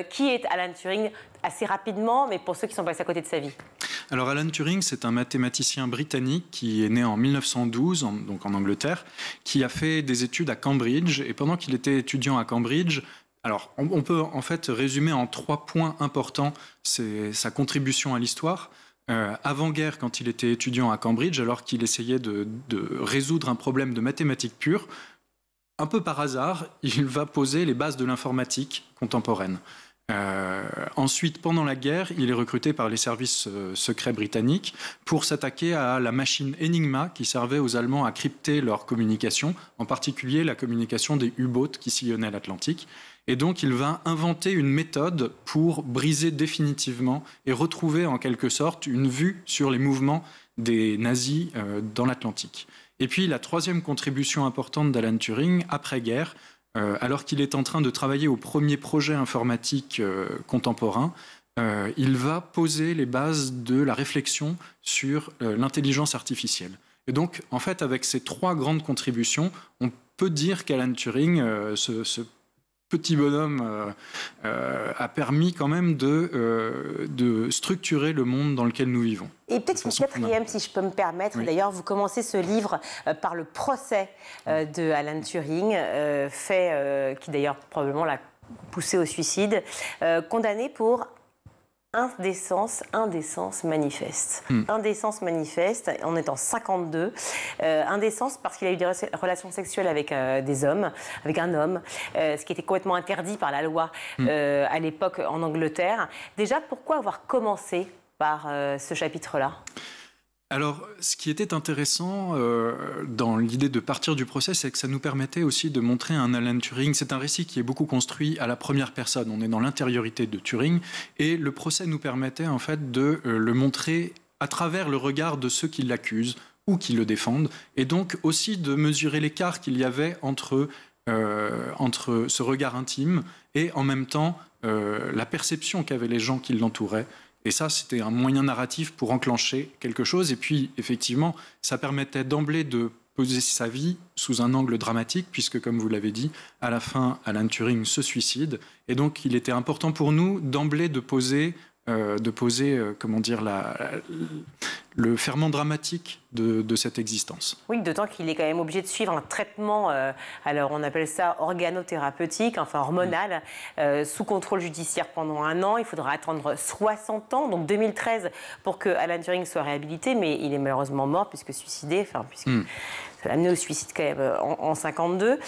[SPEAKER 2] qui est Alan Turing assez rapidement, mais pour ceux qui sont passés à côté de sa vie.
[SPEAKER 9] Alors Alan Turing, c'est un mathématicien britannique qui est né en 1912, donc en Angleterre, qui a fait des études à Cambridge, et pendant qu'il était étudiant à Cambridge, alors on peut en fait résumer en 3 points importants sa contribution à l'histoire. Avant-guerre, quand il était étudiant à Cambridge, alors qu'il essayait de résoudre un problème de mathématiques pures, un peu par hasard, il va poser les bases de l'informatique contemporaine. Ensuite, pendant la guerre, il est recruté par les services secrets britanniques pour s'attaquer à la machine Enigma qui servait aux Allemands à crypter leurs communications, en particulier la communication des U-boats qui sillonnaient l'Atlantique. Et donc, il va inventer une méthode pour briser définitivement et retrouver en quelque sorte une vue sur les mouvements des nazis dans l'Atlantique. Et puis, la 3e contribution importante d'Alan Turing, après-guerre, alors qu'il est en train de travailler au premier projet informatique contemporain, il va poser les bases de la réflexion sur l'intelligence artificielle. Et donc, en fait, avec ces 3 grandes contributions, on peut dire qu'Alan Turing, ce petit bonhomme a permis quand même de structurer le monde dans lequel nous vivons.
[SPEAKER 2] Et peut-être une 4e, si je peux me permettre. Oui. D'ailleurs, vous commencez ce livre par le procès de Alan Turing, qui d'ailleurs probablement l'a poussé au suicide, condamné pour indécence manifeste. Indécence manifeste, on est en 52. Indécence parce qu'il a eu des relations sexuelles avec des hommes, avec un homme, ce qui était complètement interdit par la loi à l'époque en Angleterre. Déjà, pourquoi avoir commencé par ce chapitre-là ?
[SPEAKER 9] Alors, ce qui était intéressant dans l'idée de partir du procès, c'est que ça nous permettait aussi de montrer un Alan Turing. C'est un récit qui est beaucoup construit à la première personne. On est dans l'intériorité de Turing. Et le procès nous permettait en fait de le montrer à travers le regard de ceux qui l'accusent ou qui le défendent. Et donc aussi de mesurer l'écart qu'il y avait entre ce regard intime et en même temps la perception qu'avaient les gens qui l'entouraient. Et ça, c'était un moyen narratif pour enclencher quelque chose. Et puis, effectivement, ça permettait d'emblée de poser sa vie sous un angle dramatique, puisque, comme vous l'avez dit, à la fin, Alan Turing se suicide. Et donc, il était important pour nous d'emblée de poser comment dire, le ferment dramatique de cette existence.
[SPEAKER 2] Oui, d'autant qu'il est quand même obligé de suivre un traitement, alors on appelle ça organothérapeutique, enfin hormonal, sous contrôle judiciaire pendant 1 an. Il faudra attendre 60 ans, donc 2013, pour que Alan Turing soit réhabilité, mais il est malheureusement mort puisque suicidé, puisque ça l'a amené au suicide quand même en 52.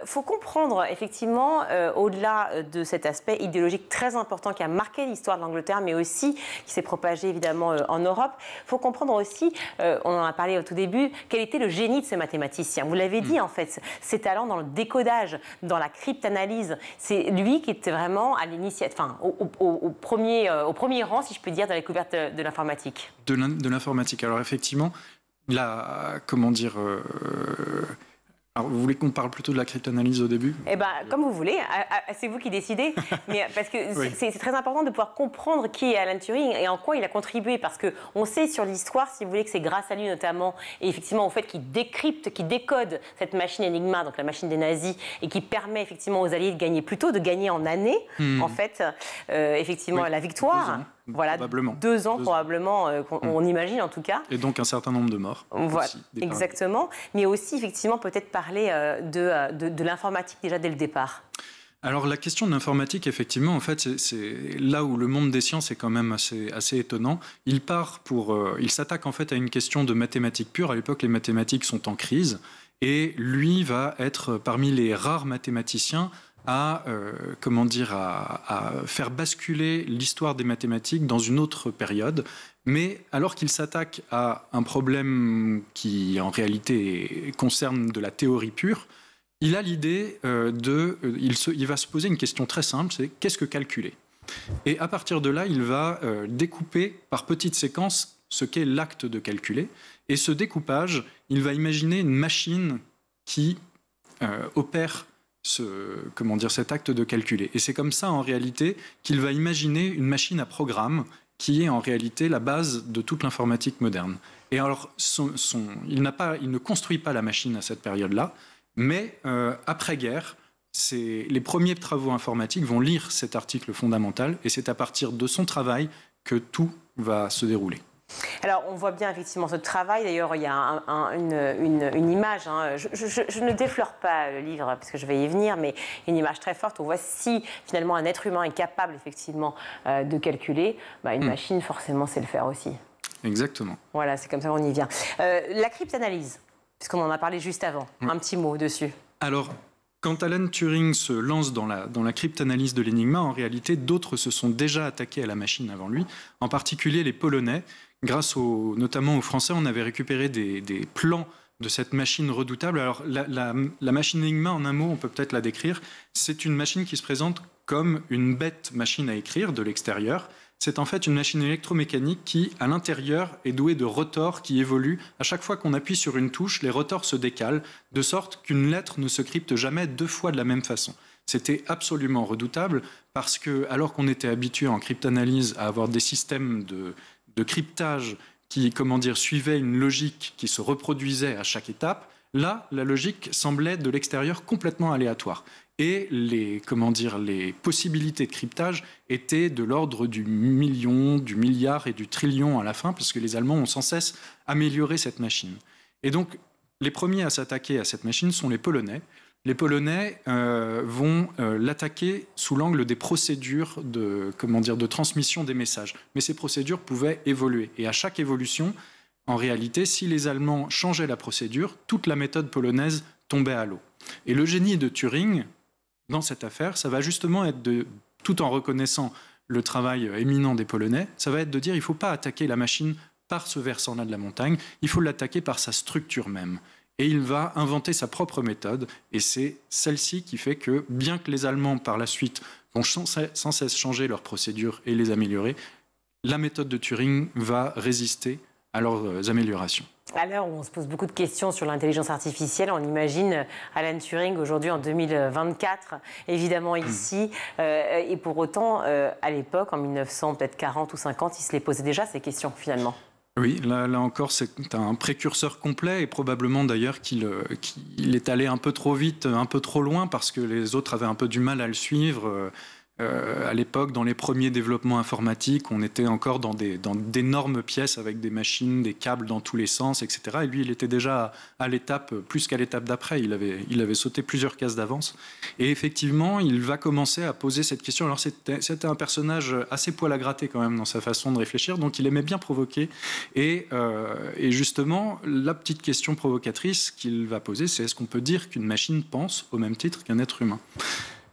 [SPEAKER 2] Faut comprendre effectivement, au-delà de cet aspect idéologique très important qui a marqué l'histoire de l'Angleterre, mais aussi qui s'est propagé évidemment en Europe, faut comprendre aussi, on en a parlé au tout début, quel était le génie de ce mathématicien. Vous l'avez dit en fait, ses talents dans le décodage, dans la cryptanalyse, c'est lui qui était vraiment à l'initiative, au premier rang, si je peux dire, de la découverte de l'informatique.
[SPEAKER 9] De l'informatique. Alors effectivement, Alors, vous voulez qu'on parle plutôt de la cryptanalyse au début?
[SPEAKER 2] Eh ben, comme vous voulez, c'est vous qui décidez. Mais parce que
[SPEAKER 9] Oui.
[SPEAKER 2] c'est très important de pouvoir comprendre qui est Alan Turing et en quoi il a contribué. Parce qu'on sait sur l'histoire, si vous voulez, que c'est grâce à lui notamment, et effectivement au fait qu'il décrypte, qu'il décode cette machine Enigma, donc la machine des nazis, et qui permet effectivement aux Alliés de gagner plutôt, de gagner en années, en fait, effectivement,
[SPEAKER 9] Oui,
[SPEAKER 2] la victoire.
[SPEAKER 9] 2 ans,
[SPEAKER 2] voilà,
[SPEAKER 9] probablement.
[SPEAKER 2] 2 ans
[SPEAKER 9] 2 ans.
[SPEAKER 2] probablement, on imagine en tout cas.
[SPEAKER 9] Et donc un certain nombre de morts.
[SPEAKER 2] Voilà,
[SPEAKER 9] aussi, des
[SPEAKER 2] exactement. Mais aussi, effectivement, peut-être parler de l'informatique déjà dès le départ.
[SPEAKER 9] Alors la question de l'informatique, effectivement, en fait, c'est là où le monde des sciences est quand même assez étonnant. Il s'attaque en fait à une question de mathématiques pures. À l'époque, les mathématiques sont en crise, et lui va être parmi les rares mathématiciens à faire basculer l'histoire des mathématiques dans une autre période. Mais alors qu'il s'attaque à un problème qui, en réalité, concerne de la théorie pure, il a l'idée il va se poser une question très simple, c'est qu'est-ce que calculer? Et à partir de là, il va découper par petites séquences ce qu'est l'acte de calculer. Et ce découpage, il va imaginer une machine qui opère cet acte de calculer. Et c'est comme ça, en réalité, qu'il va imaginer une machine à programme qui est en réalité la base de toute l'informatique moderne. Et alors, il ne construit pas la machine à cette période-là, mais après-guerre, les premiers travaux informatiques vont lire cet article fondamental, et c'est à partir de son travail que tout va se dérouler.
[SPEAKER 2] Alors, on voit bien effectivement ce travail. D'ailleurs, il y a une image. Hein. Je ne déflore pas le livre parce que je vais y venir, mais une image très forte. On voit si finalement un être humain est capable effectivement de calculer, une machine forcément sait le faire aussi.
[SPEAKER 9] Exactement.
[SPEAKER 2] Voilà, c'est comme ça qu'on y vient. La cryptanalyse, puisqu'on en a parlé juste avant. Un petit mot dessus.
[SPEAKER 9] Alors, quand Alan Turing se lance dans la cryptanalyse de l'énigma, en réalité, d'autres se sont déjà attaqués à la machine avant lui, en particulier les Polonais. Grâce notamment aux Français, on avait récupéré des plans de cette machine redoutable. Alors, la machine Enigma, en un mot, on peut peut-être la décrire. C'est une machine qui se présente comme une bête machine à écrire de l'extérieur. C'est en fait une machine électromécanique qui, à l'intérieur, est douée de rotors qui évoluent. À chaque fois qu'on appuie sur une touche, les rotors se décalent, de sorte qu'une lettre ne se crypte jamais 2 fois de la même façon. C'était absolument redoutable parce que, alors qu'on était habitué en cryptanalyse à avoir des systèmes de cryptage qui, suivaient une logique qui se reproduisait à chaque étape, là, la logique semblait de l'extérieur complètement aléatoire. Et les possibilités de cryptage étaient de l'ordre du million, du milliard et du trillion à la fin, parce que les Allemands ont sans cesse amélioré cette machine. Et donc, les premiers à s'attaquer à cette machine sont les Polonais. Les Polonais vont l'attaquer sous l'angle des procédures de transmission des messages. Mais ces procédures pouvaient évoluer. Et à chaque évolution, en réalité, si les Allemands changeaient la procédure, toute la méthode polonaise tombait à l'eau. Et le génie de Turing, dans cette affaire, ça va justement être tout en reconnaissant le travail éminent des Polonais, ça va être de dire il ne faut pas attaquer la machine par ce versant-là de la montagne, il faut l'attaquer par sa structure même. Et il va inventer sa propre méthode, et c'est celle-ci qui fait que, bien que les Allemands, par la suite, vont sans cesse changer leurs procédures et les améliorer, la méthode de Turing va résister à leurs améliorations.
[SPEAKER 2] À l'heure où on se pose beaucoup de questions sur l'intelligence artificielle, on imagine Alan Turing aujourd'hui en 2024, évidemment ici, et pour autant, à l'époque, en 1940 ou 50, il se les posait déjà ces questions finalement.
[SPEAKER 9] Oui, là encore, c'est un précurseur complet et probablement d'ailleurs qu'il est allé un peu trop vite, un peu trop loin parce que les autres avaient un peu du mal à le suivre. À l'époque, dans les premiers développements informatiques, on était encore dans d'énormes pièces avec des machines, des câbles dans tous les sens, etc. Et lui, il était déjà à l'étape, plus qu'à l'étape d'après. Il avait sauté plusieurs cases d'avance. Et effectivement, il va commencer à poser cette question. Alors, c'était un personnage assez poil à gratter quand même dans sa façon de réfléchir, donc il aimait bien provoquer. Et justement, la petite question provocatrice qu'il va poser, c'est est-ce qu'on peut dire qu'une machine pense au même titre qu'un être humain ?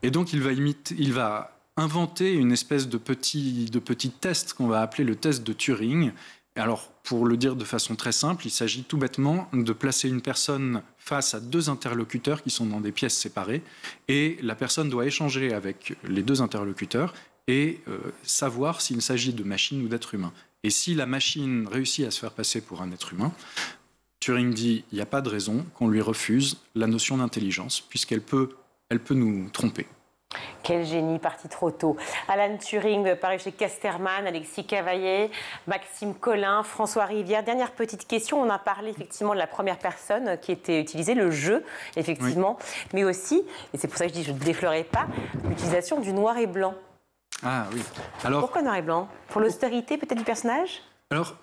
[SPEAKER 9] Et donc, il va inventer une espèce de petit test qu'on va appeler le test de Turing. Alors, pour le dire de façon très simple, il s'agit tout bêtement de placer une personne face à 2 interlocuteurs qui sont dans des pièces séparées, et la personne doit échanger avec les 2 interlocuteurs et savoir s'il s'agit de machine ou d'être humain. Et si la machine réussit à se faire passer pour un être humain, Turing dit il n'y a pas de raison qu'on lui refuse la notion d'intelligence, puisqu'elle peut nous tromper.
[SPEAKER 2] Quel génie, parti trop tôt. Alan Turing, paru chez Casterman, Alexis Cavaillé, Maxime Collin, François Rivière. Dernière petite question, on a parlé effectivement de la première personne qui était utilisée, le jeu, effectivement, mais aussi, et c'est pour ça que je dis je ne déflorerai pas, l'utilisation du noir et blanc.
[SPEAKER 9] Ah oui. Alors,
[SPEAKER 2] pourquoi noir et blanc? Pour l'austérité peut-être du personnage?
[SPEAKER 9] Alors,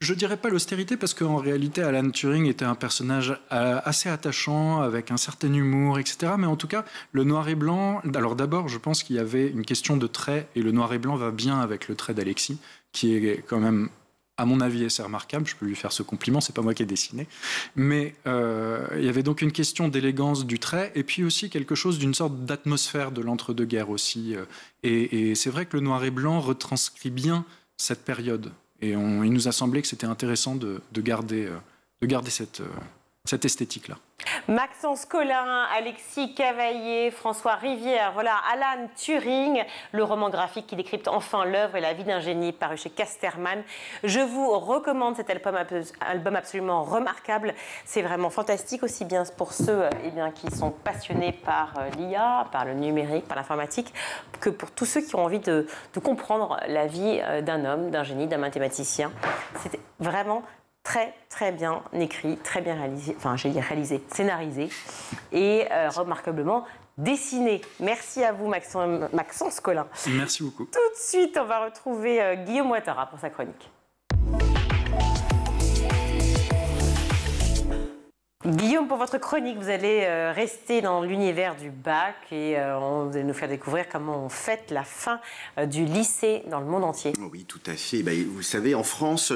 [SPEAKER 9] je dirais pas l'austérité parce qu'en réalité, Alan Turing était un personnage assez attachant, avec un certain humour, etc. Mais en tout cas, le noir et blanc... Alors d'abord, je pense qu'il y avait une question de trait, et le noir et blanc va bien avec le trait d'Alexis, qui est quand même, à mon avis, assez remarquable. Je peux lui faire ce compliment, c'est pas moi qui ai dessiné. Mais il y avait donc une question d'élégance du trait, et puis aussi quelque chose d'une sorte d'atmosphère de l'entre-deux-guerres aussi. Et c'est vrai que le noir et blanc retranscrit bien cette période. Et il nous a semblé que c'était intéressant de garder cette esthétique-là.
[SPEAKER 2] Maxence Collin, Alexis Cavaillé, François Rivière, voilà, Alan Turing, le roman graphique qui décrypte enfin l'œuvre et la vie d'un génie paru chez Casterman. Je vous recommande cet album absolument remarquable. C'est vraiment fantastique, aussi bien pour ceux qui sont passionnés par l'IA, par le numérique, par l'informatique, que pour tous ceux qui ont envie de comprendre la vie d'un homme, d'un génie, d'un mathématicien. C'était vraiment très, très bien écrit, très bien réalisé, scénarisé et remarquablement dessiné. Merci à vous, Maxence Collin.
[SPEAKER 9] Merci beaucoup.
[SPEAKER 2] Tout de suite, on va retrouver Guillaume Ouattara pour sa chronique. Guillaume, pour votre chronique, vous allez rester dans l'univers du bac et vous allez nous faire découvrir comment on fête la fin du lycée dans le monde entier.
[SPEAKER 3] Oui, tout à fait. Vous savez, en France,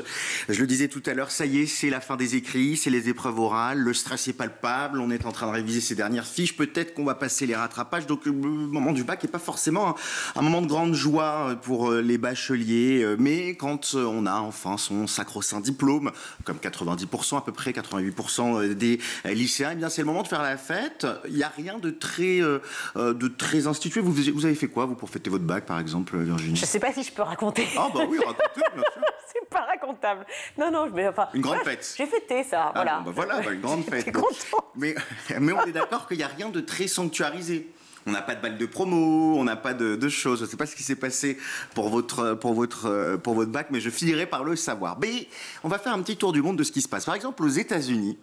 [SPEAKER 3] je le disais tout à l'heure, ça y est, c'est la fin des écrits, c'est les épreuves orales, le stress est palpable, on est en train de réviser ces dernières fiches, peut-être qu'on va passer les rattrapages, donc le moment du bac n'est pas forcément un moment de grande joie pour les bacheliers, mais quand on a enfin son sacro-saint diplôme, comme 90%, à peu près 88% des lycéens, eh bien c'est le moment de faire la fête. Il n'y a rien de très institué. Vous avez fait quoi, vous, pour fêter votre bac, par exemple, Virginie?
[SPEAKER 2] Je ne sais pas si je peux raconter.
[SPEAKER 3] Ah bah oui, racontez, bien sûr.
[SPEAKER 2] C'est pas racontable. Non, mais enfin...
[SPEAKER 3] Une grande fête.
[SPEAKER 2] J'ai fêté ça, voilà.
[SPEAKER 3] Bon, une grande fête.
[SPEAKER 2] J'étais content.
[SPEAKER 3] Mais on est d'accord qu'il n'y a rien de très sanctuarisé. On n'a pas de balle de promo, on n'a pas de choses. Je ne sais pas ce qui s'est passé pour votre bac, mais je finirai par le savoir. Mais on va faire un petit tour du monde de ce qui se passe. Par exemple, aux États-Unis,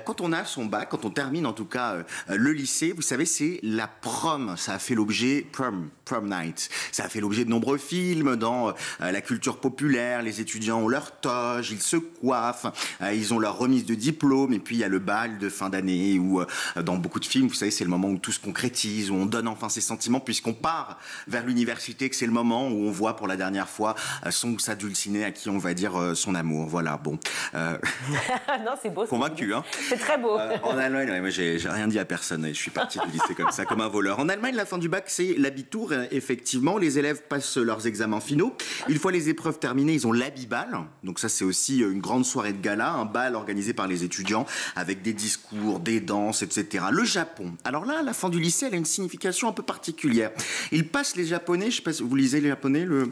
[SPEAKER 3] quand on a son bac, quand on termine en tout cas le lycée, vous savez, c'est la prom. Ça a fait l'objet prom night. Ça a fait l'objet de nombreux films dans la culture populaire. Les étudiants ont leur toge, ils se coiffent, ils ont leur remise de diplôme, et puis il y a le bal de fin d'année où, dans beaucoup de films, vous savez, c'est le moment où tout se concrétise, où on donne enfin ses sentiments puisqu'on part vers l'université, que c'est le moment où on voit pour la dernière fois son ou sa dulcinée à qui on va dire son amour. Voilà, bon.
[SPEAKER 2] Non, c'est beau.
[SPEAKER 3] Convaincu, hein.
[SPEAKER 2] C'est très beau.
[SPEAKER 3] En Allemagne, moi j'ai rien dit à personne. Je suis parti du lycée comme ça, comme un voleur. En Allemagne, la fin du bac, c'est l'Abitur. Effectivement, les élèves passent leurs examens finaux. Une fois les épreuves terminées, ils ont l'Abibal. Donc ça, c'est aussi une grande soirée de gala, un bal organisé par les étudiants avec des discours, des danses, etc. Le Japon. Alors là, la fin du lycée, elle a une signification un peu particulière. Ils passent, les Japonais, je ne sais pas si vous lisez les Japonais, le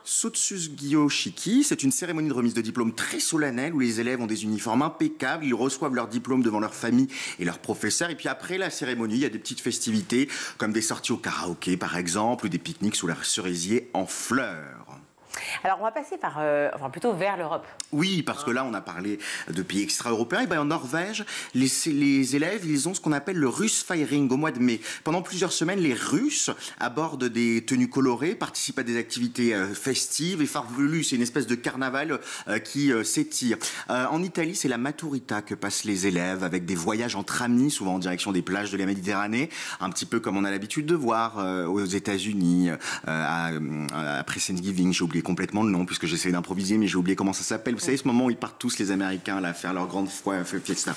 [SPEAKER 3] Sotsugyō Shiki. C'est une cérémonie de remise de diplôme très solennelle où les élèves ont des uniformes impeccables. Ils reçoivent leur diplôme devant leur famille et leurs professeurs. Et puis après la cérémonie, il y a des petites festivités comme des sorties au karaoké par exemple ou des pique-niques sous la cerisier en fleurs.
[SPEAKER 2] Alors, on va passer plutôt vers l'Europe.
[SPEAKER 3] Oui, parce que là, on a parlé de pays extra-européens. Et bien, en Norvège, les élèves, ils ont ce qu'on appelle le Russfeiring au mois de mai. Pendant plusieurs semaines, les Russes abordent des tenues colorées, participent à des activités festives et farfelues. C'est une espèce de carnaval qui s'étire. En Italie, c'est la maturita que passent les élèves avec des voyages entre amis, souvent en direction des plages de la Méditerranée, un petit peu comme on a l'habitude de voir aux États-Unis après Thanksgiving. J'ai oublié complètement le nom puisque j'essaie d'improviser, mais j'ai oublié comment ça s'appelle. Vous savez, ce moment où ils partent tous, les Américains, là, faire leur grande fiesta.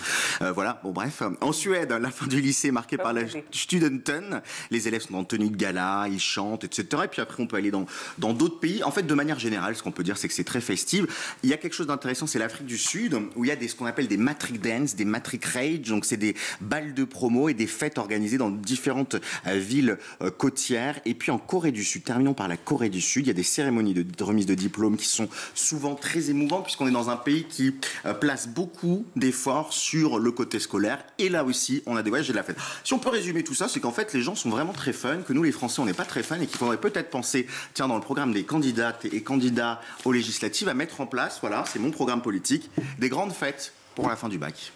[SPEAKER 3] Voilà, bon bref. En Suède, la fin du lycée marquée par la Studenten. Les élèves sont en tenue de gala, ils chantent, etc. Et puis après, on peut aller dans d'autres pays. En fait, de manière générale, ce qu'on peut dire, c'est que c'est très festif. Il y a quelque chose d'intéressant, c'est l'Afrique du Sud, où il y a ce qu'on appelle des matric dance, des matric rage. Donc, c'est des balles de promo et des fêtes organisées dans différentes villes côtières. Et puis, en Corée du Sud, terminons par la Corée du Sud, il y a des cérémonies de remises de diplômes qui sont souvent très émouvantes, puisqu'on est dans un pays qui place beaucoup d'efforts sur le côté scolaire. Et là aussi, on a des voyages et de la fête. Si on peut résumer tout ça, c'est qu'en fait, les gens sont vraiment très fun, que nous, les Français, on n'est pas très fun, et qu'il faudrait peut-être penser, tiens, dans le programme des candidates et candidats aux législatives, à mettre en place, voilà, c'est mon programme politique, des grandes fêtes pour la fin du bac.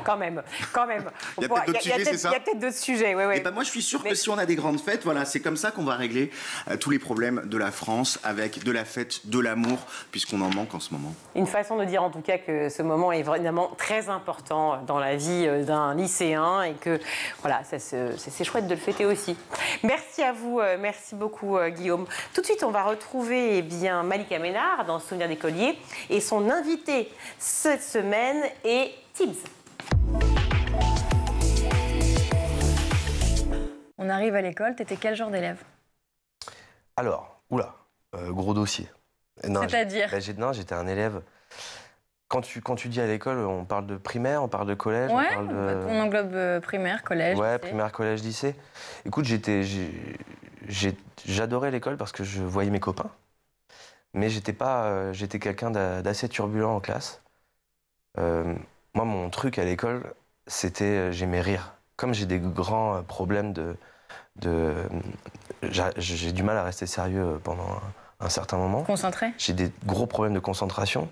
[SPEAKER 2] Quand même.
[SPEAKER 3] Il y a peut-être d'autres sujets, c'est ça ?
[SPEAKER 2] Il y a peut-être d'autres sujets, oui.
[SPEAKER 3] Et ben moi, je suis sûr que si on a des grandes fêtes, voilà, c'est comme ça qu'on va régler tous les problèmes de la France, avec de la fête, de l'amour, puisqu'on en manque en ce moment.
[SPEAKER 2] Une façon de dire en tout cas que ce moment est vraiment très important dans la vie d'un lycéen et que voilà, c'est chouette de le fêter aussi. Merci à vous, merci beaucoup Guillaume. Tout de suite, on va retrouver Malika Ménard dans Souvenirs d'écolier et son invité cette semaine est Tibbs.
[SPEAKER 10] On arrive à l'école, t'étais quel genre d'élève?
[SPEAKER 11] Alors, gros dossier.
[SPEAKER 10] C'est-à-dire?
[SPEAKER 11] Non, j'étais un élève. Quand tu dis à l'école, on parle de primaire, on parle de collège,
[SPEAKER 10] ouais,
[SPEAKER 11] on parle de...
[SPEAKER 10] on englobe primaire, collège,
[SPEAKER 11] ouais,
[SPEAKER 10] lycée.
[SPEAKER 11] Primaire, collège, lycée. Écoute, j'adorais l'école parce que je voyais mes copains. Mais j'étais quelqu'un d'assez turbulent en classe. Moi, mon truc à l'école, c'était j'aimais rire. Comme j'ai des grands problèmes j'ai du mal à rester sérieux pendant un certain moment.
[SPEAKER 10] Concentré? J'ai
[SPEAKER 11] des gros problèmes de concentration.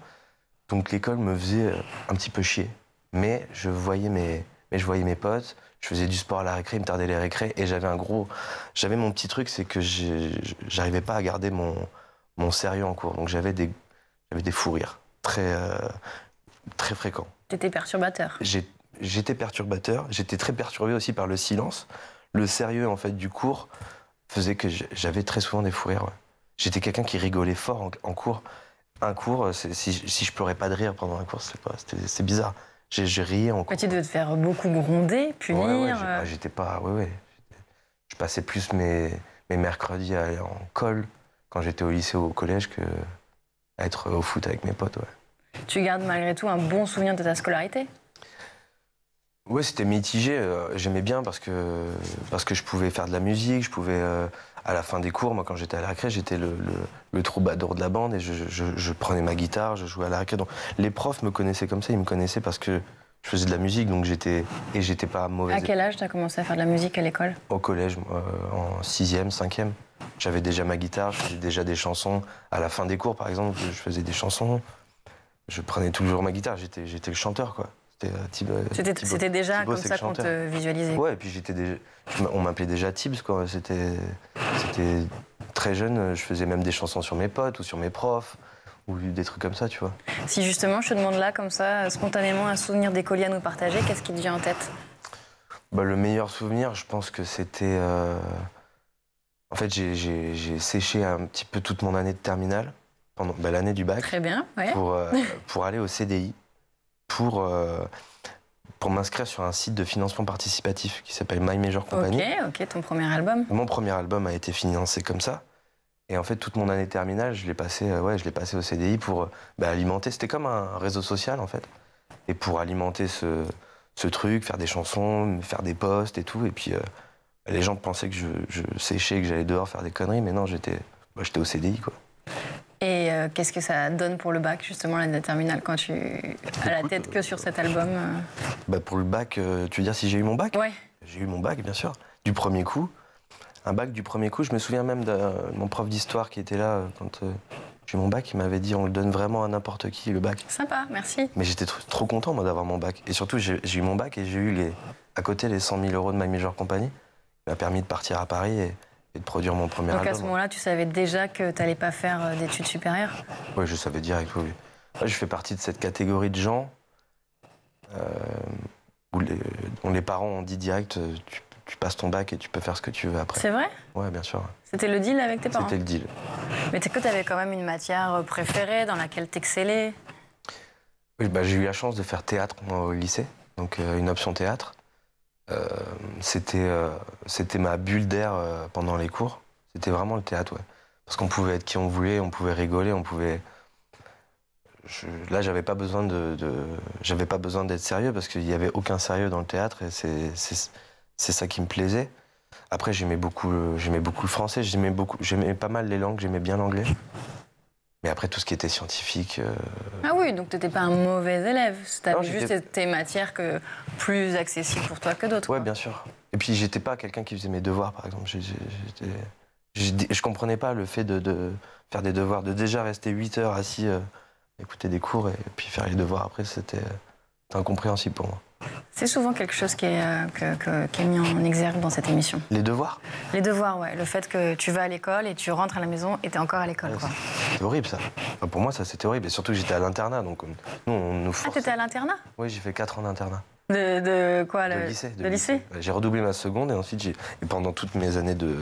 [SPEAKER 11] Donc l'école me faisait un petit peu chier. Mais je voyais mes potes, je faisais du sport à la récré, il me tardait les récrés. Et j'avais mon petit truc, c'est que j'arrivais pas à garder mon sérieux en cours. Donc j'avais des fous rires très fréquents.
[SPEAKER 10] T'étais perturbateur?
[SPEAKER 11] J'étais perturbateur. J'étais très perturbé aussi par le silence. Le sérieux, en fait, du cours faisait que j'avais très souvent des fous rires. Ouais. J'étais quelqu'un qui rigolait fort en cours. Un cours, si je pleurais pas de rire pendant un cours, c'est bizarre. J'ai riais en cours.
[SPEAKER 10] Mais tu devais te faire beaucoup gronder, punir.
[SPEAKER 11] Ouais, j'étais pas... Ouais. Je passais plus mes mercredis à aller en colle quand j'étais au lycée ou au collège que à être au foot avec mes potes, ouais.
[SPEAKER 10] Tu gardes malgré tout un bon souvenir de ta scolarité?
[SPEAKER 11] Ouais, c'était mitigé. J'aimais bien parce que je pouvais faire de la musique, je pouvais... à la fin des cours, moi, quand j'étais à la récré, j'étais le troubadour de la bande et je prenais ma guitare, je jouais à la récré. Donc, les profs me connaissaient comme ça, ils me connaissaient parce que je faisais de la musique, donc j'étais pas mauvais.
[SPEAKER 10] À quel âge tu as commencé à faire de la musique à l'école?
[SPEAKER 11] Au collège, en 6e, 5e. J'avais déjà ma guitare, je faisais déjà des chansons. À la fin des cours, par exemple, je faisais des chansons. Je prenais toujours ma guitare, j'étais le chanteur, quoi.
[SPEAKER 10] C'était déjà comme ça qu'on te visualisait?
[SPEAKER 11] Ouais, et puis on m'appelait déjà Tibbs, quoi. C'était très jeune, je faisais même des chansons sur mes potes ou sur mes profs, ou des trucs comme ça, tu vois.
[SPEAKER 10] Si justement je te demande là, comme ça, spontanément, un souvenir d'écolier à nous partager, qu'est-ce qui te vient en tête?
[SPEAKER 11] Le meilleur souvenir, je pense que c'était... En fait, j'ai séché un petit peu toute mon année de terminale, pendant l'année du bac.
[SPEAKER 10] Très bien, ouais.
[SPEAKER 11] Pour aller au CDI, pour m'inscrire sur un site de financement participatif qui s'appelle My Major Company.
[SPEAKER 10] Ok, ton premier album.
[SPEAKER 11] Mon premier album a été financé comme ça. Et en fait, toute mon année terminale, je l'ai passé au CDI pour alimenter. C'était comme un réseau social, en fait. Et pour alimenter ce truc, faire des chansons, faire des posts et tout. Et puis, les gens pensaient que je séchais, que j'allais dehors faire des conneries. Mais non, j'étais au CDI, quoi.
[SPEAKER 10] Et qu'est-ce que ça donne pour le bac, justement, l'année terminale, quand tu as la tête que sur cet album?
[SPEAKER 11] Pour le bac, tu veux dire si j'ai eu mon bac?
[SPEAKER 10] Ouais.
[SPEAKER 11] J'ai eu mon bac, bien sûr, du premier coup. Un bac du premier coup, je me souviens même de mon prof d'histoire qui était là quand j'ai eu mon bac, il m'avait dit on le donne vraiment à n'importe qui, le bac.
[SPEAKER 10] Sympa, merci.
[SPEAKER 11] Mais j'étais trop content, moi, d'avoir mon bac. Et surtout, j'ai eu mon bac et j'ai eu à côté les 100 000 € de My Major Company. Ça m'a permis de partir à Paris et de produire mon premier album.
[SPEAKER 10] Donc à ce moment-là, tu savais déjà que tu n'allais pas faire d'études supérieures?
[SPEAKER 11] Oui, je savais direct, oui. Moi, je fais partie de cette catégorie de gens dont les parents ont dit direct tu passes ton bac et tu peux faire ce que tu veux après.
[SPEAKER 10] C'est vrai?
[SPEAKER 11] Ouais, bien sûr.
[SPEAKER 10] C'était le deal avec tes parents?
[SPEAKER 11] C'était le deal.
[SPEAKER 10] Mais tu avais quand même une matière préférée dans laquelle t'excellais?
[SPEAKER 11] Oui, j'ai eu la chance de faire théâtre au lycée, donc une option théâtre. C'était ma bulle d'air pendant les cours. C'était vraiment le théâtre, ouais. Parce qu'on pouvait être qui on voulait, on pouvait rigoler, on pouvait... Là, j'avais pas besoin d'être sérieux parce qu'il y avait aucun sérieux dans le théâtre et c'est ça qui me plaisait. Après, j'aimais beaucoup le français, j'aimais pas mal les langues, j'aimais bien l'anglais. Mais après, tout ce qui était scientifique...
[SPEAKER 10] Ah oui, donc tu n'étais pas un mauvais élève. Tu avais juste tes matières plus accessibles pour toi que d'autres.
[SPEAKER 11] Oui, bien sûr. Et puis, j'étais pas quelqu'un qui faisait mes devoirs, par exemple. Je comprenais pas le fait de faire des devoirs, de déjà rester 8 heures assis, écouter des cours et puis faire les devoirs après, c'était incompréhensible pour moi.
[SPEAKER 10] C'est souvent quelque chose qui est mis en exergue dans cette émission.
[SPEAKER 11] Les devoirs?
[SPEAKER 10] Les devoirs, ouais. Le fait que tu vas à l'école et tu rentres à la maison et tu es encore à l'école.
[SPEAKER 11] Ouais, c'est horrible, ça. Enfin, pour moi, ça, c'était horrible. Et surtout que j'étais à l'internat, donc nous, on nous forçait.
[SPEAKER 10] Ah, t'étais à l'internat?
[SPEAKER 11] Oui, j'ai fait 4 ans d'internat.
[SPEAKER 10] De quoi?
[SPEAKER 11] De lycée.
[SPEAKER 10] De lycée.
[SPEAKER 11] J'ai redoublé ma seconde et ensuite, et pendant toutes mes années de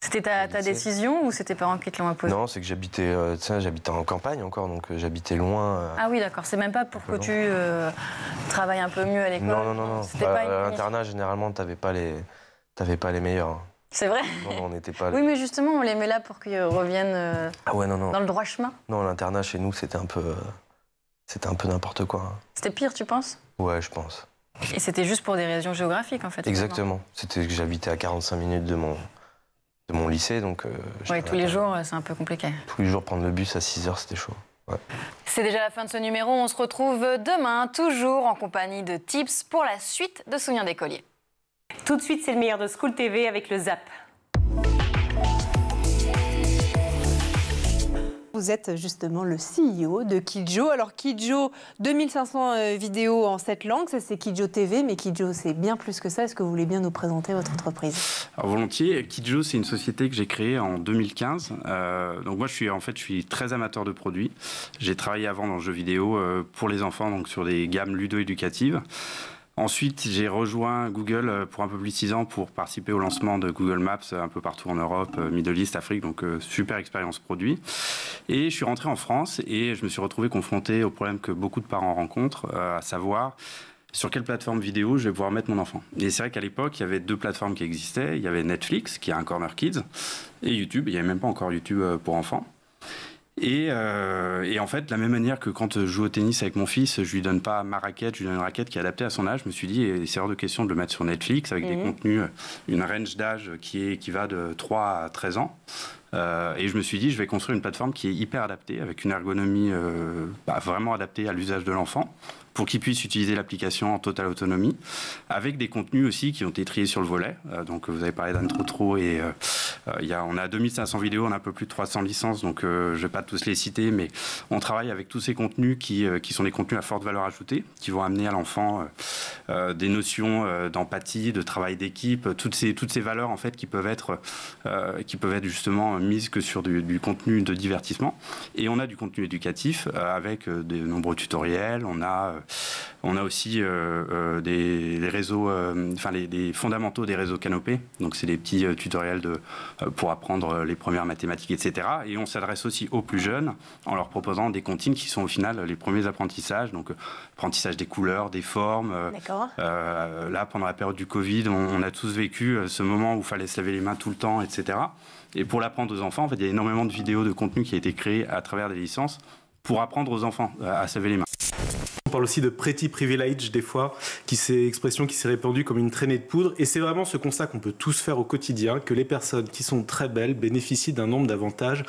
[SPEAKER 10] C'était ta décision ou c'est tes parents qui te l'ont imposé?
[SPEAKER 11] Non, c'est que j'habitais en campagne encore, donc j'habitais loin.
[SPEAKER 10] Ah oui, d'accord. C'est même pas pour que tu travailles un peu mieux à l'école?
[SPEAKER 11] Non. À l'internat, généralement, t'avais pas les meilleurs. Hein.
[SPEAKER 10] C'est vrai?
[SPEAKER 11] Non, on n'était pas...
[SPEAKER 10] Oui, mais justement, on les met là pour qu'ils reviennent dans le droit chemin.
[SPEAKER 11] Non, l'internat, chez nous, c'était un peu n'importe quoi. Hein.
[SPEAKER 10] C'était pire, tu penses?
[SPEAKER 11] Ouais, je pense.
[SPEAKER 10] Et c'était juste pour des raisons géographiques, en fait?
[SPEAKER 11] Exactement. C'était que j'habitais à 45 minutes de mon lycée, donc...
[SPEAKER 10] oui, tous les jours, c'est un peu compliqué.
[SPEAKER 11] Tous les jours, prendre le bus à 6 heures, c'était chaud. Ouais.
[SPEAKER 10] C'est déjà la fin de ce numéro. On se retrouve demain, toujours en compagnie de Tips, pour la suite de Souvenirs d'écolier.
[SPEAKER 2] Tout de suite, c'est le meilleur de School TV avec le Zap.
[SPEAKER 12] Vous êtes justement le CEO de Kidjo. Alors Kidjo, 2500 vidéos en 7 langues, ça c'est Kidjo TV, mais Kidjo c'est bien plus que ça. Est-ce que vous voulez bien nous présenter votre entreprise?
[SPEAKER 13] Alors volontiers. Kidjo, c'est une société que j'ai créée en 2015. Donc moi je suis très amateur de produits. J'ai travaillé avant dans le jeu vidéo pour les enfants, donc sur des gammes ludo-éducatives. Ensuite, j'ai rejoint Google pour un peu plus de 6 ans pour participer au lancement de Google Maps un peu partout en Europe, Middle East, Afrique, donc super expérience produit. Et je suis rentré en France et je me suis retrouvé confronté au problème que beaucoup de parents rencontrent, à savoir sur quelle plateforme vidéo je vais pouvoir mettre mon enfant. Et c'est vrai qu'à l'époque, il y avait 2 plateformes qui existaient. Il y avait Netflix, qui a un corner kids, et YouTube. Il n'y avait même pas encore YouTube pour enfants. Et en fait, de la même manière que quand je joue au tennis avec mon fils, je lui donne pas ma raquette, je lui donne une raquette qui est adaptée à son âge. Je me suis dit, c'est hors de question de le mettre sur Netflix avec des contenus, une range d'âge qui va de 3 à 13 ans. Et je me suis dit, je vais construire une plateforme qui est hyper adaptée, avec une ergonomie vraiment adaptée à l'usage de l'enfant, pour qu'il puisse utiliser l'application en totale autonomie, avec des contenus aussi qui ont été triés sur le volet. Donc vous avez parlé d'Intro et on a 2500 vidéos, on a un peu plus de 300 licences, donc je ne vais pas tous les citer, mais on travaille avec tous ces contenus qui sont des contenus à forte valeur ajoutée, qui vont amener à l'enfant des notions d'empathie, de travail d'équipe, toutes ces valeurs en fait qui peuvent être justement mises que sur du contenu de divertissement. Et on a du contenu éducatif avec de nombreux tutoriels. On a aussi des réseaux, les fondamentaux des réseaux Canopé. Donc c'est des petits tutoriels pour apprendre les premières mathématiques, etc. Et on s'adresse aussi aux plus jeunes en leur proposant des comptines qui sont au final les premiers apprentissages. Donc apprentissage des couleurs, des formes. Là, pendant la période du Covid, on a tous vécu ce moment où il fallait se laver les mains tout le temps, etc. Et pour l'apprendre aux enfants, en fait, il y a énormément de vidéos de contenu qui a été créé à travers des licences pour apprendre aux enfants à se laver les mains.
[SPEAKER 14] On parle aussi de pretty privilege des fois, expression qui s'est répandue comme une traînée de poudre. Et c'est vraiment ce constat qu'on peut tous faire au quotidien, que les personnes qui sont très belles bénéficient d'un nombre d'avantages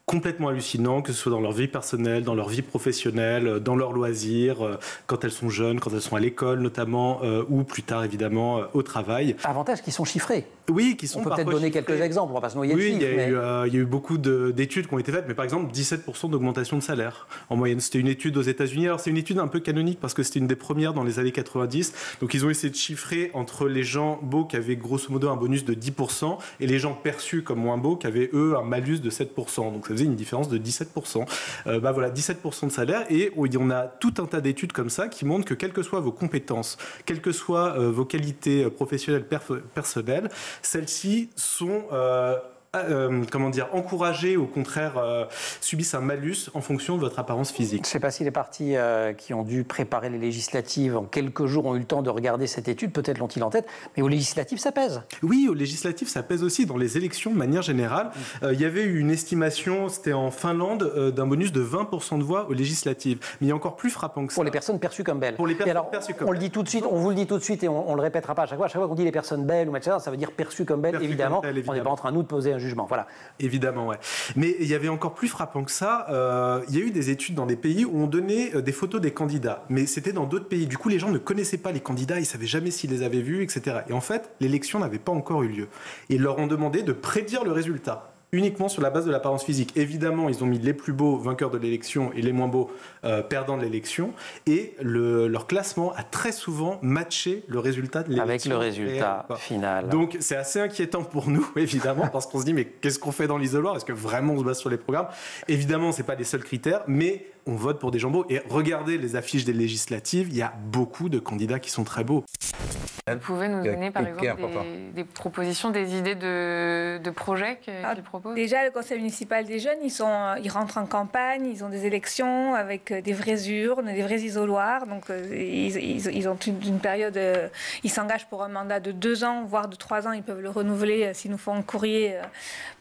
[SPEAKER 14] complètement hallucinants, que ce soit dans leur vie personnelle, dans leur vie professionnelle, dans leurs loisirs, quand elles sont jeunes, quand elles sont à l'école notamment, ou plus tard évidemment au travail.
[SPEAKER 15] Avantages qui sont chiffrés.
[SPEAKER 14] Oui, qui sont
[SPEAKER 15] parfois chiffrés. On peut peut-être donner quelques exemples, on va pas se noyer de chiffres.
[SPEAKER 14] Il y a eu beaucoup d'études qui ont été faites, mais par exemple 17% d'augmentation de salaire en moyenne. C'était une étude aux États-Unis. Alors c'est une étude un peu canonique parce que c'était une des premières dans les années 90. Donc ils ont essayé de chiffrer entre les gens beaux qui avaient grosso modo un bonus de 10% et les gens perçus comme moins beaux qui avaient eux un malus de 7%. Donc ça faisait une différence de 17%. 17% de salaire, et on a tout un tas d'études comme ça qui montrent que quelles que soient vos compétences, quelles que soient vos qualités professionnelles personnelles, celles-ci sont encouragées, au contraire subissent un malus en fonction de votre apparence physique.
[SPEAKER 15] Je ne sais pas si les partis qui ont dû préparer les législatives en quelques jours ont eu le temps de regarder cette étude, peut-être l'ont-ils en tête, mais aux législatives ça pèse.
[SPEAKER 14] Oui, aux législatives ça pèse aussi. Dans les élections de manière générale, il y avait eu une estimation, c'était en Finlande, d'un bonus de 20% de voix aux législatives. Mais il y a encore plus frappant que ça.
[SPEAKER 15] Pour les personnes perçues comme belles.
[SPEAKER 14] Pour les personnes perçues comme belles.
[SPEAKER 15] On le dit tout de suite, on vous le dit tout de suite et on le répétera pas à chaque fois. À chaque fois qu'on dit les personnes belles ou etc., ça veut dire perçues comme belles, évidemment. On n'est pas en train nous de poser un jugement. Voilà.
[SPEAKER 14] Évidemment, ouais. Mais il y avait encore plus frappant que ça. Il y a eu des études dans des pays où on donnait des photos des candidats, mais c'était dans d'autres pays. Du coup, les gens ne connaissaient pas les candidats, ils savaient jamais s'ils les avaient vus, etc. Et en fait, l'élection n'avait pas encore eu lieu. Et ils leur ont demandé de prédire le résultat, uniquement sur la base de l'apparence physique. Évidemment, ils ont mis les plus beaux vainqueurs de l'élection et les moins beaux perdants de l'élection. Et leur classement a très souvent matché le résultat de l'élection.
[SPEAKER 15] Avec le résultat final.
[SPEAKER 14] Donc, c'est assez inquiétant pour nous, évidemment, parce qu'on se dit, mais qu'est-ce qu'on fait dans l'isoloir? Est-ce que vraiment on se base sur les programmes? Évidemment, ce n'est pas les seuls critères, mais on vote pour des gens beaux. Et regardez les affiches des législatives, il y a beaucoup de candidats qui sont très beaux.
[SPEAKER 16] Vous pouvez nous donner, par exemple, des propositions, des idées de projets qu'ils proposent?
[SPEAKER 17] Déjà, le conseil municipal des jeunes, ils rentrent en campagne, ils ont des élections avec des vraies urnes, des vrais isoloirs. Donc, ils ont une période, ils s'engagent pour un mandat de 2 ans, voire de 3 ans. Ils peuvent le renouveler s'ils nous font un courrier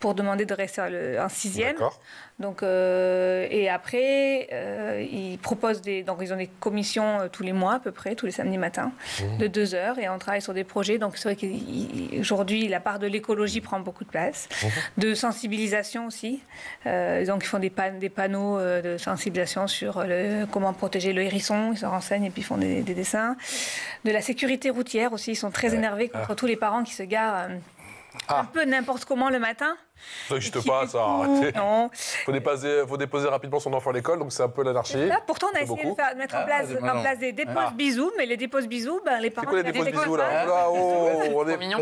[SPEAKER 17] pour demander de rester en 6e.
[SPEAKER 18] D'accord.
[SPEAKER 17] Donc, et après, ils proposent donc ils ont des commissions tous les mois à peu près, tous les samedis matins, de 2 heures, et on travaille sur des projets. Donc c'est vrai qu'aujourd'hui, la part de l'écologie prend beaucoup de place, de sensibilisation aussi. Donc ils font des panneaux de sensibilisation sur comment protéger le hérisson, ils se renseignent et puis ils font des dessins. De la sécurité routière aussi, ils sont très énervés contre tous les parents qui se garent un peu n'importe comment le matin.
[SPEAKER 18] Ça n'existe pas, ça, arrêtez.
[SPEAKER 17] Non.
[SPEAKER 18] Faut déposer rapidement son enfant à l'école, donc c'est un peu l'anarchie.
[SPEAKER 17] Pourtant, on a essayé de mettre en place des déposes bisous, mais les déposes bisous, les parents...
[SPEAKER 18] C'est quoi les déposes bisous, là?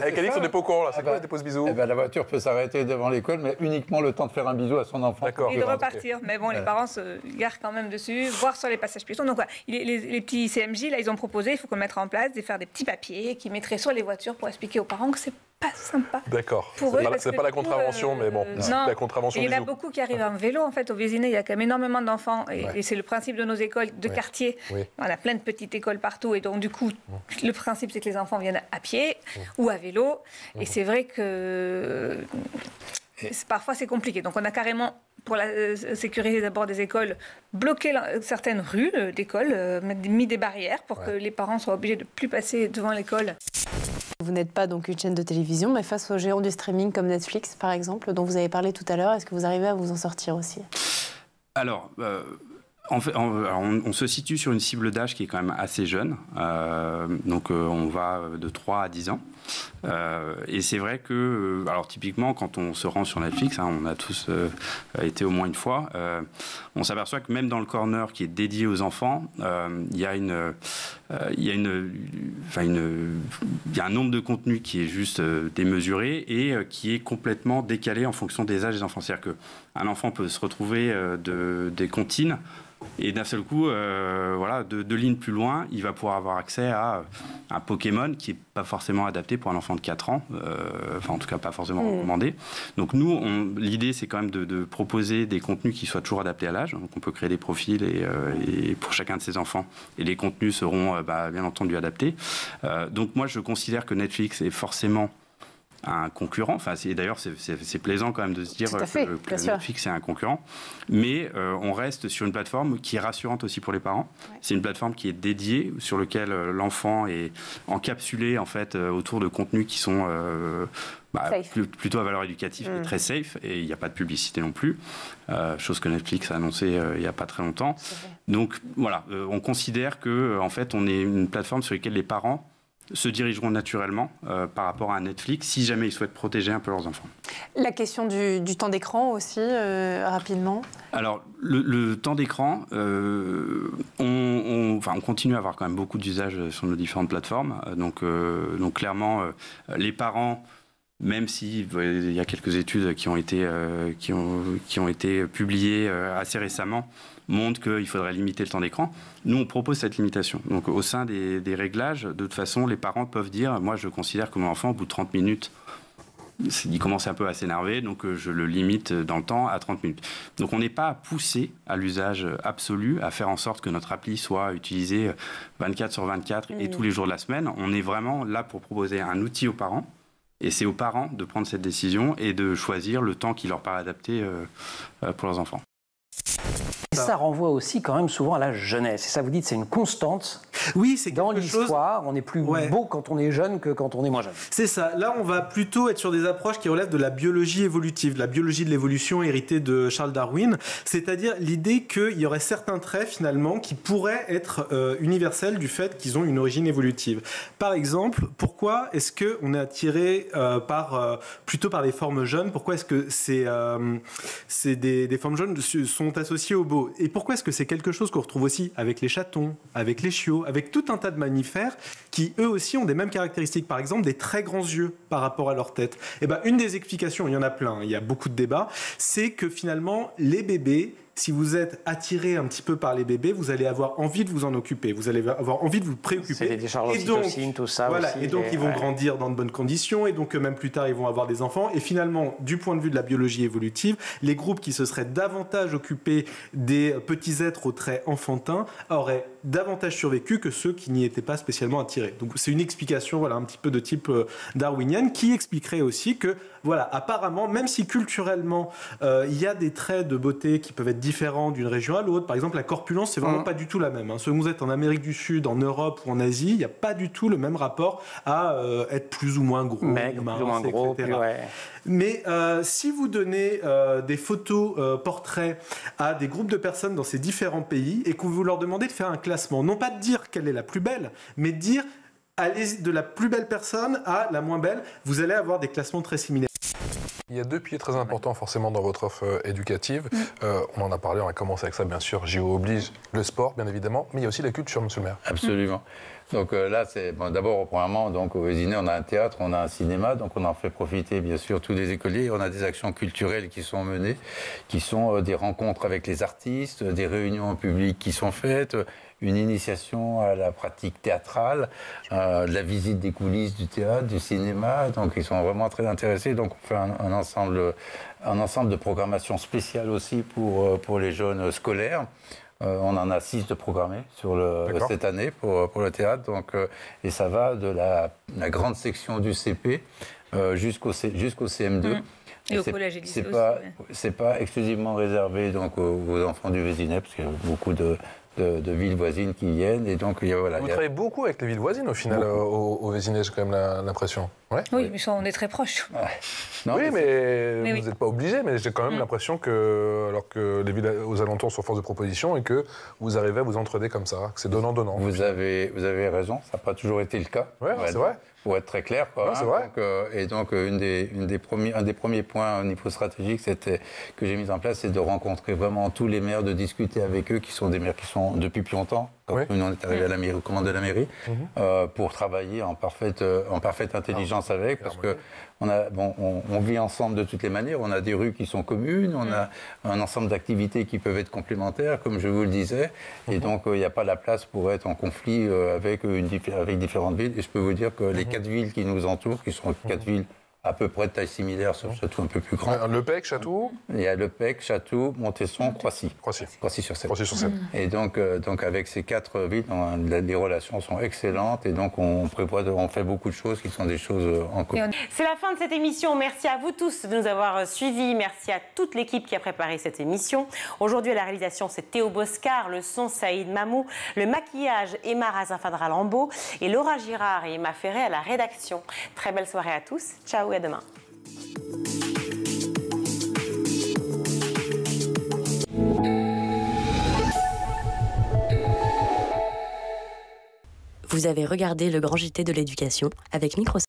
[SPEAKER 18] Avec Alix, on n'est pas au courant, là. C'est quoi les déposes bisous?
[SPEAKER 19] La voiture peut s'arrêter devant l'école, mais uniquement le temps de faire un bisou à son enfant.
[SPEAKER 17] Et de repartir. Mais bon, les parents se garent quand même dessus, voire sur les passages piétons. Donc, les petits CMJ, là, ils ont proposé, il faut qu'on mette en place, de faire des petits papiers qui mettraient sur les voitures pour expliquer aux parents que c'est pas sympa.
[SPEAKER 18] D'accord. C'est pas la contravention, mais bon, c'est la contravention.
[SPEAKER 17] Il y en a beaucoup qui arrivent en vélo, en fait, au Vésinet. Il y a quand même énormément d'enfants. Et c'est le principe de nos écoles de quartier. On a plein de petites écoles partout. Et donc, du coup, le principe, c'est que les enfants viennent à pied ou à vélo. Et c'est vrai que parfois, c'est compliqué. Donc, on a carrément, pour la sécurité d'abord des écoles, bloqué certaines rues d'écoles, mis des barrières pour que les parents soient obligés de ne plus passer devant l'école.
[SPEAKER 12] Vous n'êtes pas donc une chaîne de télévision, mais face aux géants du streaming comme Netflix, par exemple, dont vous avez parlé tout à l'heure, est-ce que vous arrivez à vous en sortir aussi?
[SPEAKER 13] Alors, en fait, on se situe sur une cible d'âge qui est quand même assez jeune. Donc, on va de 3 à 10 ans. Et c'est vrai que, alors typiquement, quand on se rend sur Netflix, on a tous été au moins une fois, on s'aperçoit que même dans le corner qui est dédié aux enfants, il y a un nombre de contenus qui est juste démesuré et qui est complètement décalé en fonction des âges des enfants. C'est-à-dire qu'un enfant peut se retrouver des comptines et d'un seul coup, deux lignes plus loin, il va pouvoir avoir accès à un Pokémon qui n'est pas forcément adapté pour un enfant de 4 ans, en tout cas pas forcément recommandé. Donc nous, l'idée c'est quand même de proposer des contenus qui soient toujours adaptés à l'âge. Donc on peut créer des profils et pour chacun de ces enfants. Et les contenus seront bien entendu adaptés. Donc moi je considère que Netflix est forcément un concurrent. Enfin, d'ailleurs, c'est plaisant quand même de se dire que Netflix est un concurrent. Mais on reste sur une plateforme qui est rassurante aussi pour les parents. Ouais. C'est une plateforme qui est dédiée, sur laquelle l'enfant est encapsulé en fait autour de contenus qui sont plutôt à valeur éducative et très safe. Et il n'y a pas de publicité non plus, chose que Netflix a annoncé il n'y a pas très longtemps. Donc voilà, on considère que en fait, on est une plateforme sur laquelle les parents se dirigeront naturellement par rapport à Netflix si jamais ils souhaitent protéger un peu leurs enfants.
[SPEAKER 12] La question du temps d'écran aussi, rapidement.
[SPEAKER 13] Alors, le temps d'écran, on continue à avoir quand même beaucoup d'usages sur nos différentes plateformes. Donc clairement, les parents, même s'il y a quelques études qui ont été publiées assez récemment, montrent qu'il faudrait limiter le temps d'écran. Nous, on propose cette limitation. Donc, au sein des réglages, de toute façon, les parents peuvent dire « Moi, je considère que mon enfant, au bout de 30 minutes, il commence un peu à s'énerver, donc je le limite dans le temps à 30 minutes. » Donc, on n'est pas poussé à l'usage absolu, à faire en sorte que notre appli soit utilisée 24 sur 24 et tous les jours de la semaine. On est vraiment là pour proposer un outil aux parents. Et c'est aux parents de prendre cette décision et de choisir le temps qui leur paraît adapté pour leurs enfants.
[SPEAKER 15] Et ça renvoie aussi quand même souvent à la jeunesse. Et ça, vous dites, c'est une constante.
[SPEAKER 14] Oui, c'est
[SPEAKER 15] dans l'histoire. On est plus beau quand on est jeune que quand on est moins jeune.
[SPEAKER 14] C'est ça. Là, on va plutôt être sur des approches qui relèvent de la biologie évolutive, de la biologie de l'évolution héritée de Charles Darwin. C'est-à-dire l'idée qu'il y aurait certains traits, finalement, qui pourraient être universels du fait qu'ils ont une origine évolutive. Par exemple, pourquoi est-ce qu'on est attiré plutôt par les formes jeunes? Pourquoi est-ce que des formes jeunes sont associées aux beaux? Et pourquoi est-ce que c'est quelque chose qu'on retrouve aussi avec les chatons, avec les chiots, avec tout un tas de mammifères qui eux aussi ont des mêmes caractéristiques, par exemple des très grands yeux par rapport à leur tête? Et ben, une des explications, il y en a plein, il y a beaucoup de débats, c'est que finalement les bébés, si vous êtes attiré un petit peu par les bébés, vous allez avoir envie de vous en occuper, vous allez avoir envie de vous préoccuper.
[SPEAKER 15] C'est les décharges d'ocytocine, tout ça
[SPEAKER 14] voilà,
[SPEAKER 15] aussi.
[SPEAKER 14] Et donc ils vont grandir dans de bonnes conditions, et donc même plus tard ils vont avoir des enfants. Et finalement, du point de vue de la biologie évolutive, les groupes qui se seraient davantage occupés des petits êtres aux traits enfantins auraient davantage survécu que ceux qui n'y étaient pas spécialement attirés. Donc c'est une explication, voilà, un petit peu de type darwinienne, qui expliquerait aussi que, voilà, apparemment, même si culturellement il y a des traits de beauté qui peuvent être différents d'une région à l'autre, par exemple la corpulence, c'est vraiment pas du tout la même. Selon que vous êtes en Amérique du Sud, en Europe ou en Asie, il n'y a pas du tout le même rapport à être plus ou moins gros,
[SPEAKER 15] maigre, plus ou moins gros,
[SPEAKER 14] etc. Mais si vous donnez des photos portraits à des groupes de personnes dans ces différents pays et que vous leur demandez de faire un classement, non pas de dire quelle est la plus belle, mais de dire allez de la plus belle personne à la moins belle, vous allez avoir des classements très similaires.
[SPEAKER 18] Il y a deux piliers très importants forcément dans votre offre éducative. On en a parlé, on a commencé avec ça bien sûr, JO oblige, le sport bien évidemment, mais il y a aussi la culture, monsieur le maire.
[SPEAKER 19] Absolument. Donc là, c'est d'abord, premièrement, donc, au Vésinet, on a un théâtre, on a un cinéma, donc on en fait profiter bien sûr tous les écoliers. On a des actions culturelles qui sont menées, qui sont des rencontres avec les artistes, des réunions en public qui sont faites, une initiation à la pratique théâtrale, de la visite des coulisses du théâtre, du cinéma. Donc ils sont vraiment très intéressés. Donc on fait un ensemble de programmations spéciales aussi pour les jeunes scolaires. On en a 6 de programmés cette année pour le théâtre. Donc, et ça va de la grande section du CP jusqu'au CM2.
[SPEAKER 17] Et au collège et lycée aussi.
[SPEAKER 19] C'est pas exclusivement réservé donc, aux enfants du Vésinet, parce qu'il y a beaucoup de villes voisines qui viennent. Et donc, voilà,
[SPEAKER 18] vous travaillez beaucoup avec les villes voisines au final, au Vésinet, j'ai quand même l'impression. Ouais.
[SPEAKER 17] Oui, mais on est très proches.
[SPEAKER 18] Ouais. Non, oui, mais vous n'êtes pas obligé, mais j'ai quand même l'impression que, alors que les villes aux alentours sont force de proposition et que vous arrivez à vous entraider comme ça, que c'est donnant-donnant.
[SPEAKER 19] Vous avez raison, ça n'a pas toujours été le cas.
[SPEAKER 18] Ouais, c'est vrai.
[SPEAKER 19] Pour être très clair, quoi.
[SPEAKER 18] Ouais, c'est vrai.
[SPEAKER 19] Donc, un des premiers points au niveau stratégique que j'ai mis en place, c'est de rencontrer vraiment tous les maires, de discuter avec eux, qui sont des maires qui sont depuis plus longtemps, quand nous on est arrivé à la mairie, aux commandes de la mairie, pour travailler en parfaite intelligence avec, parce que on vit ensemble de toutes les manières. On a des rues qui sont communes, on a un ensemble d'activités qui peuvent être complémentaires, comme je vous le disais, et donc il n'y a pas la place pour être en conflit avec différentes villes. Et je peux vous dire que les 4 villes qui nous entourent, qui sont 4 villes à peu près de taille similaire, sauf Château un peu plus grand.
[SPEAKER 18] Le Pec, Château.
[SPEAKER 19] Il y a Le Pec, Château, Montesson, Croissy. Croissy-sur-Seine. Et donc avec ces 4 villes, les relations sont excellentes et donc on fait beaucoup de choses qui sont des choses en commun.
[SPEAKER 2] C'est la fin de cette émission. Merci à vous tous de nous avoir suivis. Merci à toute l'équipe qui a préparé cette émission. Aujourd'hui, à la réalisation, c'est Théo Boscar, le son, Saïd Mamou, le maquillage, Emma Razin-Fadra-Lambeau et Laura Girard et Emma Ferret à la rédaction. Très belle soirée à tous. Ciao et à demain.
[SPEAKER 1] Vous avez regardé le Grand JT de l'éducation avec Microsoft.